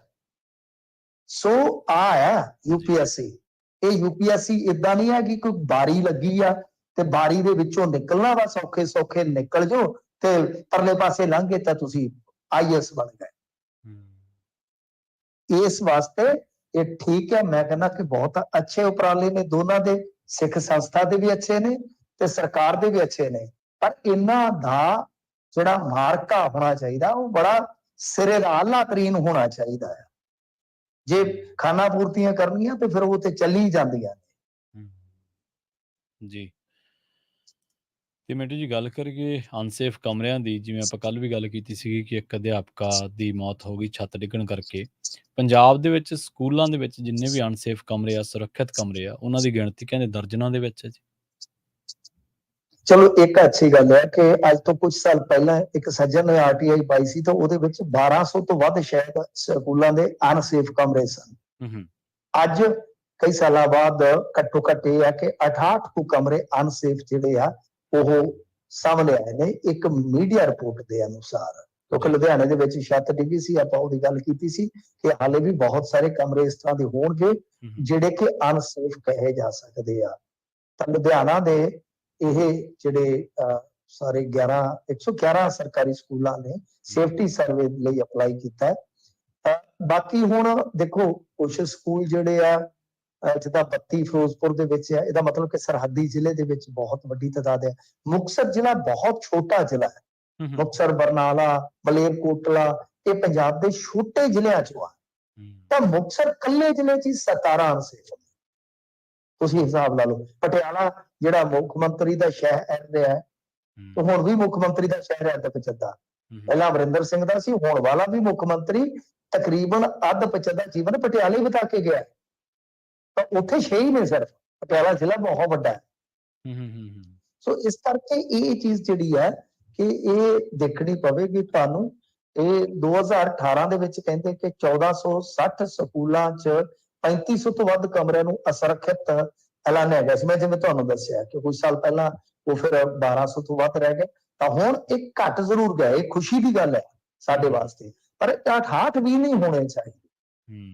ਸੋ ਆ ਹੈ ਯੂਪੀਐਸਸੀ। ਇਹ ਯੂਪੀਐਸਸੀ ਇਦਾਂ ਨਹੀਂ ਹੈ ਕਿ ਕੋਈ ਬਾਰੀ ਲੱਗੀ ਆ ਤੇ ਬਾਰੀ ਦੇ ਵਿੱਚੋਂ ਨਿਕਲਣਾ ਵਾ, ਸੌਖੇ ਸੌਖੇ ਨਿਕਲ ਜਾਓ ਤੇ ਪਰਲੇ ਪਾਸੇ ਲੰਘ ਗਏ ਤਾਂ ਤੁਸੀਂ ਆਈਐਸ ਬਣ ਗਏ। ਹੂੰ, ਇਸ ਵਾਸਤੇ ਇਹ ਠੀਕ ਹੈ, ਮੈਂ ਕਹਿੰਦਾ ਕਿ ਬਹੁਤ ਅੱਛੇ ਉਪਰਾਲੇ ਨੇ ਦੋਨਾਂ ਦੇ, ਸਿੱਖ ਸੰਸਥਾ ਦੇ ਵੀ ਅੱਛੇ ਨੇ ਤੇ ਸਰਕਾਰ ਦੇ ਵੀ ਅੱਛੇ ਨੇ, ਪਰ ਇਹਨਾਂ ਦਾ ਜਿਹੜਾ ਮਾਰਕਾ ਹੋਣਾ ਚਾਹੀਦਾ ਉਹ ਬੜਾ ਸਿਰੇ ਦਾ ਆਲਾ ਤਰੀਨ ਹੋਣਾ ਚਾਹੀਦਾ ਹੈ। ਜੇ ਖਾਣਾ ਪੂਰਤੀਆਂ ਕਰਨੀਆਂ ਤੇ ਫਿਰ ਉਹ ਤੇ ਚੱਲੀ ਜਾਂਦੀਆਂ ਨੇ। ਹੂੰ, ਜੀ। ਤੇ ਮਿੰਟੂ ਜੀ ਗੱਲ ਕਰੀਏ ਅਨਸੇਫ ਕਮਰਿਆਂ ਦੀ, ਜਿਵੇਂ ਆਪਾਂ ਕੱਲ ਵੀ ਗੱਲ ਕੀਤੀ ਸੀਗੀ ਕਿ ਇੱਕ ਅਧਿਆਪਕਾ ਦੀ ਮੌਤ ਹੋ ਗਈ ਛੱਤ ਡਿੱਗਣ ਕਰਕੇ। ਪੰਜਾਬ ਦੇ ਵਿੱਚ ਸਕੂਲਾਂ ਦੇ ਵਿੱਚ ਜਿੰਨੇ ਵੀ ਅਨਸੇਫ ਕਮਰੇ ਆ, ਸੁਰੱਖਿਅਤ ਕਮਰੇ ਆ, ਉਹਨਾਂ ਦੀ ਗਿਣਤੀ ਕਹਿੰਦੇ ਦਰਜਨਾਂ ਦੇ ਵਿੱਚ ਹੈ ਜੀ। ਚਲੋ ਇੱਕ ਅੱਛੀ ਗੱਲ ਹੈ ਕਿ ਅੱਜ ਤੋਂ ਕੁਝ ਸਾਲ ਪਹਿਲਾਂ ਇੱਕ ਸੱਜਣ ਨੇ ਆਰਟੀਆਈ ਪਾਈ ਸੀ ਤਾਂ ਉਹਦੇ ਵਿੱਚ 1200 ਤੋਂ ਵੱਧ ਸ਼ਾਇਦ ਸਕੂਲਾਂ ਦੇ ਅਨਸੇਫ ਕਮਰੇ ਸਨ। ਹੂੰ, ਹੂੰ, ਅੱਜ ਕਈ ਸਾਲਾਂ ਬਾਅਦ ਘੱਟੋ ਘੱਟ ਇਹ ਹੈ ਕਿ 68 ਕੁ ਕਮਰੇ ਅਨਸੇਫ ਜਿਹੜੇ ਆ ਉਹ ਸਾਹਮਣੇ ਆਏ ਨੇ ਇੱਕ ਮੀਡੀਆ ਰਿਪੋਰਟ ਦੇ ਅਨੁਸਾਰ। ਕਿਉਂਕਿ ਲੁਧਿਆਣੇ ਦੇ ਵਿੱਚ ਛੱਤ ਡਿੱਗੀ ਸੀ, ਆਪਾਂ ਉਹਦੀ ਗੱਲ ਕੀਤੀ ਸੀ ਕਿ ਹਾਲੇ ਵੀ ਬਹੁਤ ਸਾਰੇ ਕਮਰੇ ਇਸ ਤਰ੍ਹਾਂ ਦੇ ਹੋਣਗੇ ਜਿਹੜੇ ਕਿ ਅਨਸੇਫ ਕਹੇ ਜਾ ਸਕਦੇ ਆ। ਤਾਂ ਲੁਧਿਆਣਾ ਦੇ ਇਹ ਜਿਹੜੇ ਸਾਰੇ 111 ਸਰਕਾਰੀ ਸਕੂਲਾਂ ਨੇ ਸੇਫਟੀ ਸਰਵੇ ਲਈ ਅਪਲਾਈ ਕੀਤਾ ਹੈ। ਬਾਕੀ ਹੁਣ ਦੇਖੋ ਕੁਝ ਸਕੂਲ ਜਿਹੜੇ ਆ ਜਿੱਦਾਂ 32 ਫਿਰੋਜ਼ਪੁਰ ਦੇ ਵਿੱਚ ਹੈ, ਇਹਦਾ ਮਤਲਬ ਕਿ ਸਰਹੱਦੀ ਜ਼ਿਲ੍ਹੇ ਦੇ ਵਿੱਚ ਬਹੁਤ ਵੱਡੀ ਤਾਦਾਦ ਹੈ। ਮੁਕਤਸਰ ਜ਼ਿਲ੍ਹਾ ਬਹੁਤ ਛੋਟਾ ਜ਼ਿਲ੍ਹਾ ਹੈ, ਮੁਕਤਸਰ, ਬਰਨਾਲਾ, ਮਲੇਰਕੋਟਲਾ ਇਹ ਪੰਜਾਬ ਦੇ ਛੋਟੇ ਜ਼ਿਲ੍ਹਿਆਂ ਚੋਂ ਆ। ਤਾਂ ਮੁਕਤਸਰ ਕੱਲੇ ਜ਼ਿਲ੍ਹੇ 'ਚ 17 ਅਨਸੇਫ, ਤੁਸੀਂ ਹਿਸਾਬ ਲਾ ਲਓ। ਪਟਿਆਲਾ ਜਿਹੜਾ ਮੁੱਖ ਮੰਤਰੀ ਦਾ ਸ਼ਹਿਰ ਹੈ, ਉਹ ਹੁਣ ਵੀ ਮੁੱਖ ਮੰਤਰੀ ਦਾ ਸ਼ਹਿਰ ਹੈ ਅੱਧ-ਪਚੱਦਾ, ਪਹਿਲਾਂ ਅਮਰਿੰਦਰ ਸਿੰਘ ਦਾ ਸੀ, ਹੁਣ ਵਾਲਾ ਵੀ ਮੁੱਖ ਮੰਤਰੀ ਤਕਰੀਬਨ ਅੱਧ-ਪਚੱਦਾ ਜੀਵਨ ਪਟਿਆਲੇ ਬਿਤਾ ਕੇ ਗਿਆ। ਤਾਂ ਉੱਥੇ 6 ਹੀ ਨੇ ਸਿਰਫ, ਪਟਿਆਲਾ ਜ਼ਿਲ੍ਹਾ ਬਹੁਤ ਵੱਡਾ ਹੈ। ਸੋ ਇਸ ਕਰਕੇ ਇਹ ਚੀਜ਼ ਜਿਹੜੀ ਹੈ ਕਿ ਇਹ ਦੇਖਣੀ ਪਵੇਗੀ ਤੁਹਾਨੂੰ। ਇਹ 2018 ਦੇ ਵਿੱਚ ਕਹਿੰਦੇ ਕਿ 1460 ਸਕੂਲਾਂ 'ਚ 3500 ਤੋਂ ਵੱਧ ਕਮਰਿਆਂ ਨੂੰ ਅਸੁਰੱਖਿਅਤ ਐਲਾਨਿਆ ਗਿਆ ਸੀ। ਮੈਂ ਜਿਵੇਂ ਤੁਹਾਨੂੰ ਦੱਸਿਆ ਕਿ ਕੁਝ ਸਾਲ ਪਹਿਲਾਂ ਉਹ ਫਿਰ 1200 ਤੋਂ ਵੱਧ ਰਹਿ ਗਏ, ਤਾਂ ਹੁਣ ਇਹ ਘੱਟ ਜ਼ਰੂਰ ਗਿਆ। ਇਹ ਖੁਸ਼ੀ ਦੀ ਗੱਲ ਹੈ ਸਾਡੇ ਵਾਸਤੇ, ਪਰ 68 ਵੀ ਨਹੀਂ ਹੋਣੇ ਚਾਹੀਦੇ।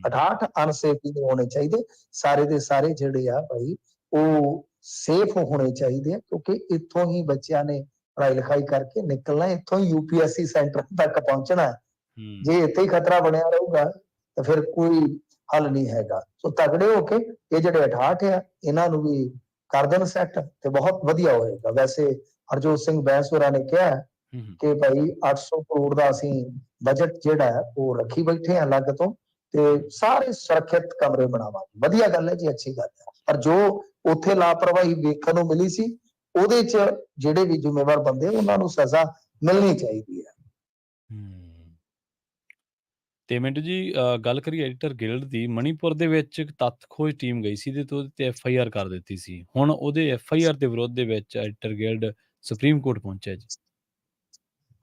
68 ਅਨਸੇਫ ਵੀ ਨਹੀਂ ਹੋਣੇ ਚਾਹੀਦੇ। ਸਾਰੇ ਦੇ ਸਾਰੇ ਜਿਹੜੇ ਆ ਭਾਈ ਉਹ ਸੇਫ ਹੋਣੇ ਚਾਹੀਦੇ ਆ, ਕਿਉਂਕਿ ਇੱਥੋਂ ਹੀ ਬੱਚਿਆਂ ਨੇ ਪੜ੍ਹਾਈ ਲਿਖਾਈ ਕਰਕੇ ਨਿਕਲਣਾ, ਇੱਥੋਂ ਹੀ ਯੂਪੀਐਸਸੀ ਸੈਂਟਰ ਤੱਕ ਪਹੁੰਚਣਾ ਹੈ। ਜੇ ਇੱਥੇ ਹੀ ਖਤਰਾ ਬਣਿਆ ਰਹੂਗਾ ਤਾਂ ਫਿਰ ਕੋਈ ਹੱਲ ਨਹੀਂ ਹੈਗਾ। ਸੋ ਤਗੜੇ ਹੋ ਕੇ ਇਹ ਜਿਹੜੇ 68 ਆ ਇਹਨਾਂ ਨੂੰ ਵੀ ਕਰ ਦੇਣ ਸੈੱਟ ਤੇ ਬਹੁਤ ਵਧੀਆ ਹੋਏਗਾ। ਵੈਸੇ ਹਰਜੋਤ ਸਿੰਘ ਬੈਂਸ ਹੋਰਾਂ ਨੇ ਕਿਹਾ ਕਿ ਭਾਈ 800 ਕਰੋੜ ਦਾ ਅਸੀਂ ਬਜਟ ਜਿਹੜਾ ਹੈ ਉਹ ਰੱਖੀ ਬੈਠੇ ਆ ਅਲੱਗ ਤੋਂ, ਤੇ ਸਾਰੇ ਸੁਰੱਖਿਅਤ ਕਮਰੇ ਬਣਾਵਾਂਗੇ। ਵਧੀਆ ਗੱਲ ਹੈ ਜੀ, ਅੱਛੀ ਗੱਲ ਹੈ। ਪਰ ਜੋ ਉੱਥੇ ਲਾਪਰਵਾਹੀ ਵੇਖਣ ਨੂੰ ਮਿਲੀ ਸੀ ਉਹਦੇ 'ਚ ਜਿਹੜੇ ਵੀ ਜ਼ਿੰਮੇਵਾਰ ਬੰਦੇ ਉਹਨਾਂ ਨੂੰ ਸਜ਼ਾ ਮਿਲਣੀ ਚਾਹੀਦੀ ਹੈ। ਤੇ ਮਿੰਟੂ ਜੀ ਗੱਲ ਕਰੀਏ ਐਡੀਟਰ ਗਿਲਡ ਦੀ। ਮਣੀਪੁਰ ਦੇ ਵਿੱਚ ਇੱਕ ਤੱਥ ਖੋਜ ਟੀਮ ਗਈ ਸੀ ਤੇ ਉਹਦੇ ਤੇ ਐਫਆਈਆਰ ਕਰ ਦਿੱਤੀ ਸੀ। ਹੁਣ ਉਹਦੇ ਐਫਆਈਆਰ ਦੇ ਵਿਰੋਧ ਦੇ ਵਿੱਚ ਐਡੀਟਰ ਗਿਲਡ ਸੁਪਰੀਮ ਕੋਰਟ ਪਹੁੰਚਿਆ ਜੀ।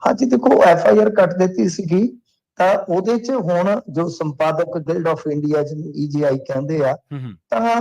ਹਾਂਜੀ ਦੇਖੋ, ਐਫਆਈਆਰ ਕੱਟ ਦਿੱਤੀ ਸੀਗੀ ਤਾਂ ਉਹਦੇ 'ਚ ਹੁਣ ਜੋ ਸੰਪਾਦਕ ਗਿਲਡ ਆਫ ਇੰਡੀਆ ਜਿਹਨੂੰ ਈਜੀਆਈ ਕਹਿੰਦੇ ਆ, ਤਾਂ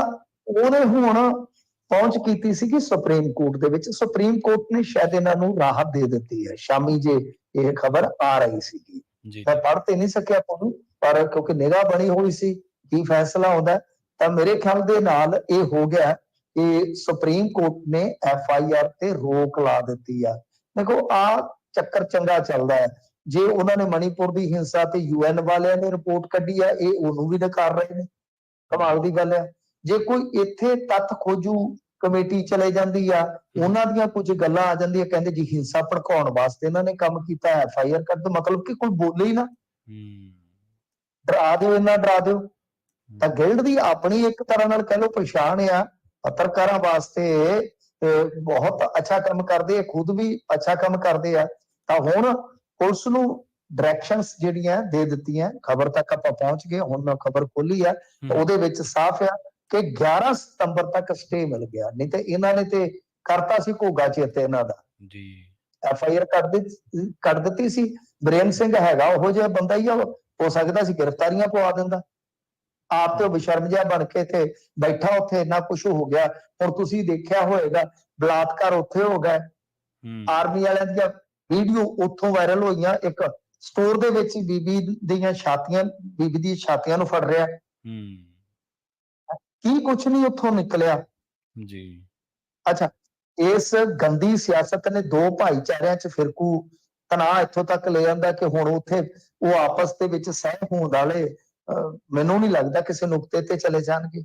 ਉਹਨੇ ਹੁਣ ਪਹੁੰਚ ਕੀਤੀ ਸੀਗੀ ਸੁਪਰੀਮ ਕੋਰਟ ਦੇ ਵਿੱਚ। ਸੁਪਰੀਮ ਕੋਰਟ ਨੇ ਸ਼ਾਇਦ ਇਹਨਾਂ ਨੂੰ ਰਾਹਤ ਦੇ ਦਿੱਤੀ ਹੈ। ਸ਼ਾਮੀ ਜੇ ਇਹ ਖਬਰ ਆ ਰਹੀ ਸੀਗੀ, ਮੈਂ ਪੜ੍ਹ ਤੇ ਨਹੀਂ ਸਕਿਆ ਤੁਹਾਨੂੰ, ਪਰ ਕਿਉਂਕਿ ਨਿਗਾਹ ਬਣੀ ਹੋਈ ਸੀ ਕੀ ਫੈਸਲਾ ਆਉਂਦਾ, ਤਾਂ ਮੇਰੇ ਖਿਆਲ ਦੇ ਨਾਲ ਇਹ ਹੋ ਗਿਆ ਕਿ ਸੁਪਰੀਮ ਕੋਰਟ ਨੇ ਐਫਆਈਆਰ ਤੇ ਰੋਕ ਲਾ ਦਿੱਤੀ ਆ। ਦੇਖੋ ਆ ਚੱਕਰ ਚੰਗਾ ਚੱਲਦਾ ਹੈ। ਜੇ ਉਹਨਾਂ ਨੇ ਮਣੀਪੁਰ ਦੀ ਹਿੰਸਾ ਤੇ ਯੂਐਨ ਵਾਲਿਆਂ ਨੇ ਰਿਪੋਰਟ ਕੱਢੀ ਆ, ਇਹ ਉਹਨੂੰ ਵੀ ਨਕਾਰ ਰਹੇ ਨੇ, ਕਮਾਲ ਦੀ ਗੱਲ ਹੈ। ਜੇ ਕੋਈ ਇੱਥੇ ਤੱਥ ਖੋਜੂ ਕਮੇਟੀ ਚਲੇ ਜਾਂਦੀ ਆ, ਉਹਨਾਂ ਦੀਆਂ ਕੁਝ ਗੱਲਾਂ ਆ ਜਾਂਦੀਆਂ, ਕਹਿੰਦੇ ਜੀ ਹਿੰਸਾ ਭੜਕਾਉਣ ਵਾਸਤੇ ਇਹਨਾਂ ਨੇ ਕੰਮ ਕੀਤਾ, FIR ਕਰ ਦਿਓ, ਮਤਲਬ ਕਿ ਕੋਈ ਬੋਲੇ ਹੀ ਨਾ, ਡਰਾ ਦਿਓ, ਇੰਨਾ ਡਰਾ ਦਿਓ। ਤਾਂ ਗਿਲਡ ਦੀ ਆਪਣੀ ਇੱਕ ਤਰ੍ਹਾਂ ਨਾਲ ਕਹਿ ਲਓ ਪਛਾਣ ਆ, ਪੱਤਰਕਾਰਾਂ ਵਾਸਤੇ ਬਹੁਤ ਅੱਛਾ ਕੰਮ ਕਰਦੇ ਆ, ਖੁਦ ਵੀ ਅੱਛਾ ਕੰਮ ਕਰਦੇ ਆ। ਤਾਂ ਹੁਣ ਪੁਲਿਸ ਨੂੰ ਡਾਇਰੈਕਸ਼ਨਸ ਜਿਹੜੀਆਂ ਦੇ ਦਿੱਤੀਆਂ, ਖਬਰ ਤੱਕ ਆਪਾਂ ਪਹੁੰਚ ਗਏ, ਹੁਣ ਖਬਰ ਖੋਲੀ ਆ, ਉਹਦੇ ਵਿੱਚ ਸਾਫ਼ ਆ ਕਿ 11 ਸਤੰਬਰ ਤੱਕ ਸਟੇ ਮਿਲ ਗਿਆ, ਨਹੀਂ ਤੇ ਇਹਨਾਂ ਨੇ ਤੇ ਕਰਤਾ ਸੀ ਘੋਗਾ ਚੇਤੇ ਇਹਨਾਂ ਦਾ ਜੀ, FIR ਕੱਢ ਦਿੱਤੀ ਸੀ। ਬਰੇਨ ਸਿੰਘ ਹੈਗਾ ਉਹੋ ਜਿਹਾ ਬੰਦਾ ਹੀ ਆ, ਹੋ ਸਕਦਾ ਸੀ ਗ੍ਰਿਫਤਾਰੀਆਂ ਪਵਾ ਦਿੰਦਾ, ਆਪ ਤੇ ਬੇਸ਼ਰਮ ਜਿਹਾ ਬਣ ਕੇ ਤੇ ਬੈਠਾ ਉੱਥੇ, ਇੰਨਾ ਕੁਝ ਹੋ ਗਿਆ। ਹੁਣ ਤੁਸੀਂ ਦੇਖਿਆ ਹੋਏਗਾ ਬਲਾਤਕਾਰ ਉੱਥੇ ਹੋ ਗਿਆ, ਆਰਮੀ ਵਾਲਿਆਂ ਦੀਆਂ ਵੀਡੀਓ ਉੱਥੋਂ ਵਾਇਰਲ ਹੋਈਆਂ, ਇੱਕ ਸਟੋਰ ਦੇ ਵਿੱਚ ਬੀਬੀ ਦੀਆਂ ਛਾਤੀਆਂ, ਬੀਬੀ ਦੀ ਛਾਤੀਆਂ ਨੂੰ ਫੜ ਰਿਹਾ, ਕੀ ਕੁਛ ਨਹੀਂ ਉੱਥੋਂ ਨਿਕਲਿਆ ਜੀ। ਅੱਛਾ, ਇਸ ਗੰਦੀ ਸਿਆਸਤ ਨੇ ਦੋ ਭਾਈਚਾਰਿਆਂ 'ਚ ਫਿਰਕੂ ਤਣਾਅ ਇੱਥੋਂ ਤੱਕ ਲੈ ਜਾਂਦਾ ਕਿ ਹੁਣ ਉੱਥੇ ਉਹ ਆਪਸ ਦੇ ਵਿੱਚ ਸਹਿ ਹੋਂਦ ਵਾਲੇ ਮੈਨੂੰ ਨਹੀਂ ਲੱਗਦਾ ਕਿਸੇ ਨੁਕਤੇ ਤੇ ਚਲੇ ਜਾਣਗੇ।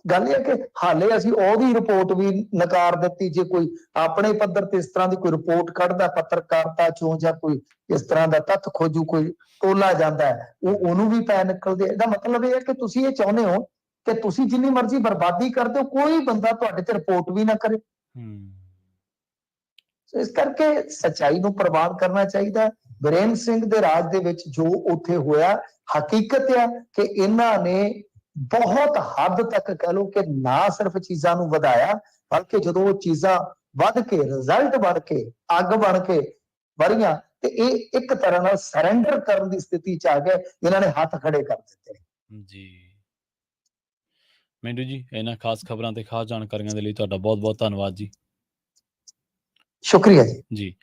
ਗੱਲ ਇਹ ਹੈ ਕਿ ਹਾਲੇ ਅਸੀਂ ਉਹਦੀ ਰਿਪੋਰਟ ਵੀ ਨਕਾਰ ਦਿੱਤੀ, ਜੇ ਕੋਈ ਆਪਣੇ ਪੱਧਰ ਤੇ ਇਸ ਤਰ੍ਹਾਂ ਦੀ ਕੋਈ ਰਿਪੋਰਟ ਕੱਢਦਾ ਪੱਤਰਕਾਰਤਾ ਚੋਂ ਜਾਂ ਕੋਈ ਇਸ ਤਰ੍ਹਾਂ ਦਾ ਤੱਥ ਖੋਜੂ, ਕੋਈ ਟੋਲਾ ਜਾਂਦਾ ਹੈ, ਉਹਨੂੰ ਵੀ ਪੈ ਨਿਕਲਦੇ। ਇਹਦਾ ਮਤਲਬ ਇਹ ਹੈ ਕਿ ਤੁਸੀਂ ਇਹ ਚਾਹੁੰਦੇ ਹੋ ਕਿ ਤੁਸੀਂ ਜਿੰਨੀ ਮਰਜ਼ੀ ਬਰਬਾਦੀ ਕਰਦੇ ਹੋ, ਕੋਈ ਬੰਦਾ ਤੁਹਾਡੇ ਤੇ ਰਿਪੋਰਟ ਵੀ ਨਾ ਕਰੇ। ਇਸ ਕਰਕੇ ਸੱਚਾਈ ਨੂੰ ਪ੍ਰਵਾਨ ਕਰਨਾ ਚਾਹੀਦਾ। ਬਰੇਨ ਸਿੰਘ ਦੇ ਰਾਜ ਦੇ ਵਿੱਚ ਜੋ ਉੱਥੇ ਹੋਇਆ, ਹਕੀਕਤ ਆ ਕਿ ਇਹਨਾਂ ਨੇ ਬਹੁਤ ਹੱਦ ਤੱਕ ਕਹਿ ਲਓ ਕਿ ਨਾ ਸਿਰਫ ਚੀਜ਼ਾਂ ਨੂੰ ਵਧਾਇਆ, ਬਲਕਿ ਜਦੋਂ ਉਹ ਚੀਜ਼ਾਂ ਵੱਧ ਕੇ ਰਿਜ਼ਲਟ ਬਣ ਕੇ ਅੱਗ ਬਣ ਕੇ ਵਰੀਆਂ, ਤੇ ਇਹ ਇੱਕ ਤਰ੍ਹਾਂ ਨਾਲ ਸਰੈਂਡਰ ਕਰਨ ਦੀ ਸਥਿਤੀ 'ਚ ਆ ਗਏ, ਇਹਨਾਂ ਨੇ ਹੱਥ ਖੜੇ ਕਰ ਦਿੱਤੇ ਜੀ। ਮਿੰਟੂ ਜੀ, ਇਹਨਾਂ ਖਾਸ ਖਬਰਾਂ ਤੇ ਖਾਸ ਜਾਣਕਾਰੀਆਂ ਦੇ ਲਈ ਤੁਹਾਡਾ ਬਹੁਤ ਬਹੁਤ ਧੰਨਵਾਦ ਜੀ। ਸ਼ੁਕਰੀਆ ਜੀ। ਜੀ,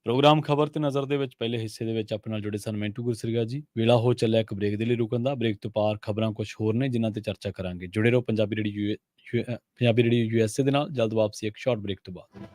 ਪ੍ਰੋਗਰਾਮ ਖਬਰ ਤੇ ਨਜ਼ਰ ਦੇ ਵਿੱਚ ਪਹਿਲੇ ਹਿੱਸੇ ਦੇ ਵਿੱਚ ਆਪਣੇ ਨਾਲ ਜੁੜੇ ਸਨ ਮਿੰਟੂ ਗੁਰਸਰੀਆ ਜੀ। ਵੇਲਾ ਹੋ ਚੱਲਿਆ ਇੱਕ ਬ੍ਰੇਕ ਦੇ ਲਈ ਰੁਕਣ ਦਾ। ਬ੍ਰੇਕ ਤੋਂ ਪਾਰ ਖਬਰਾਂ ਕੁਝ ਹੋਰ ਨੇ ਜਿਨ੍ਹਾਂ ਤੇ ਚਰਚਾ ਕਰਾਂਗੇ। ਜੁੜੇ ਰਹੋ ਪੰਜਾਬੀ ਰੇਡੀਓ USA ਦੇ ਨਾਲ। ਜਲਦ ਵਾਪਸੀ ਇੱਕ ਸ਼ਾਰਟ ਬ੍ਰੇਕ ਤੋਂ ਬਾਅਦ।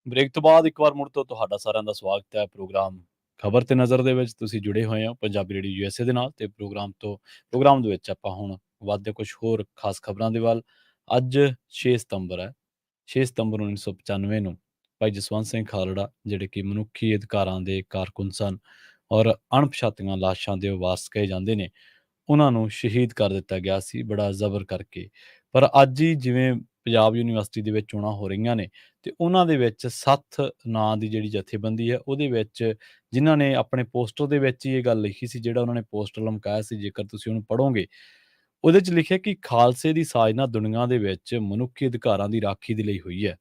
ਬ੍ਰੇਕ ਤੋਂ ਬਾਅਦ ਇੱਕ ਵਾਰ ਮੁੜ ਤੋਂ ਤੁਹਾਡਾ ਸਾਰਿਆਂ ਦਾ ਸਵਾਗਤ ਹੈ ਪ੍ਰੋਗਰਾਮ ਖਬਰ ਤੇ ਨਜ਼ਰ ਦੇ ਵਿੱਚ। ਤੁਸੀਂ ਜੁੜੇ ਹੋਏ ਹੋ ਪੰਜਾਬੀ ਰੇਡੀਓ ਯੂਐਸਏ ਦੇ ਨਾਲ ਤੇ ਪ੍ਰੋਗਰਾਮ ਦੇ ਵਿੱਚ ਆਪਾਂ ਹੁਣ ਵੱਧਦੇ ਕੁਝ ਹੋਰ ਖਾਸ ਖਬਰਾਂ ਦੇ ਵੱਲ। ਅੱਜ 6 ਸਤੰਬਰ ਹੈ। 6 ਸਤੰਬਰ 1995 ਨੂੰ ਭਾਈ ਜਸਵੰਤ ਸਿੰਘ ਖਾਲੜਾ, ਜਿਹੜੇ ਕਿ ਮਨੁੱਖੀ ਅਧਿਕਾਰਾਂ ਦੇ ਕਾਰਕੁਨ ਸਨ ਔਰ ਅਣਪਛਾਤੀਆਂ ਲਾਸ਼ਾਂ ਦੇ ਵਾਰਸ ਕਹੇ ਜਾਂਦੇ ਨੇ, ਉਹਨਾਂ ਨੂੰ ਸ਼ਹੀਦ ਕਰ ਦਿੱਤਾ ਗਿਆ ਸੀ ਬੜਾ ਜ਼ਬਰ ਕਰਕੇ। ਪਰ ਅੱਜ ਹੀ ਜਿਵੇਂ ਪੰਜਾਬ ਯੂਨੀਵਰਸਿਟੀ ਦੇ ਵਿੱਚ ਚੋਣਾਂ ਹੋ ਰਹੀਆਂ ਨੇ ਤੇ ਉਹਨਾਂ ਦੇ ਵਿੱਚ ਸੱਥ ਨਾਂ ਦੀ ਜਿਹੜੀ ਜਥੇਬੰਦੀ ਹੈ, ਉਹਦੇ ਵਿੱਚ ਜਿਨ੍ਹਾਂ ਨੇ ਆਪਣੇ ਪੋਸਟਰ ਦੇ ਵਿੱਚ ਹੀ ਇਹ ਗੱਲ ਲਿਖੀ ਸੀ, ਜਿਹੜਾ ਉਹਨਾਂ ਨੇ ਪੋਸਟਰ ਲਮਕਾਇਆ ਸੀ, ਜੇਕਰ ਤੁਸੀਂ ਉਹਨੂੰ ਪੜ੍ਹੋਗੇ, ਉਹਦੇ 'ਚ ਲਿਖਿਆ ਕਿ ਖਾਲਸੇ ਦੀ ਸਾਜਨਾ ਦੁਨੀਆ ਦੇ ਵਿੱਚ ਮਨੁੱਖੀ ਅਧਿਕਾਰਾਂ ਦੀ ਰਾਖੀ ਦੇ ਲਈ ਹੋਈ ਹੈ।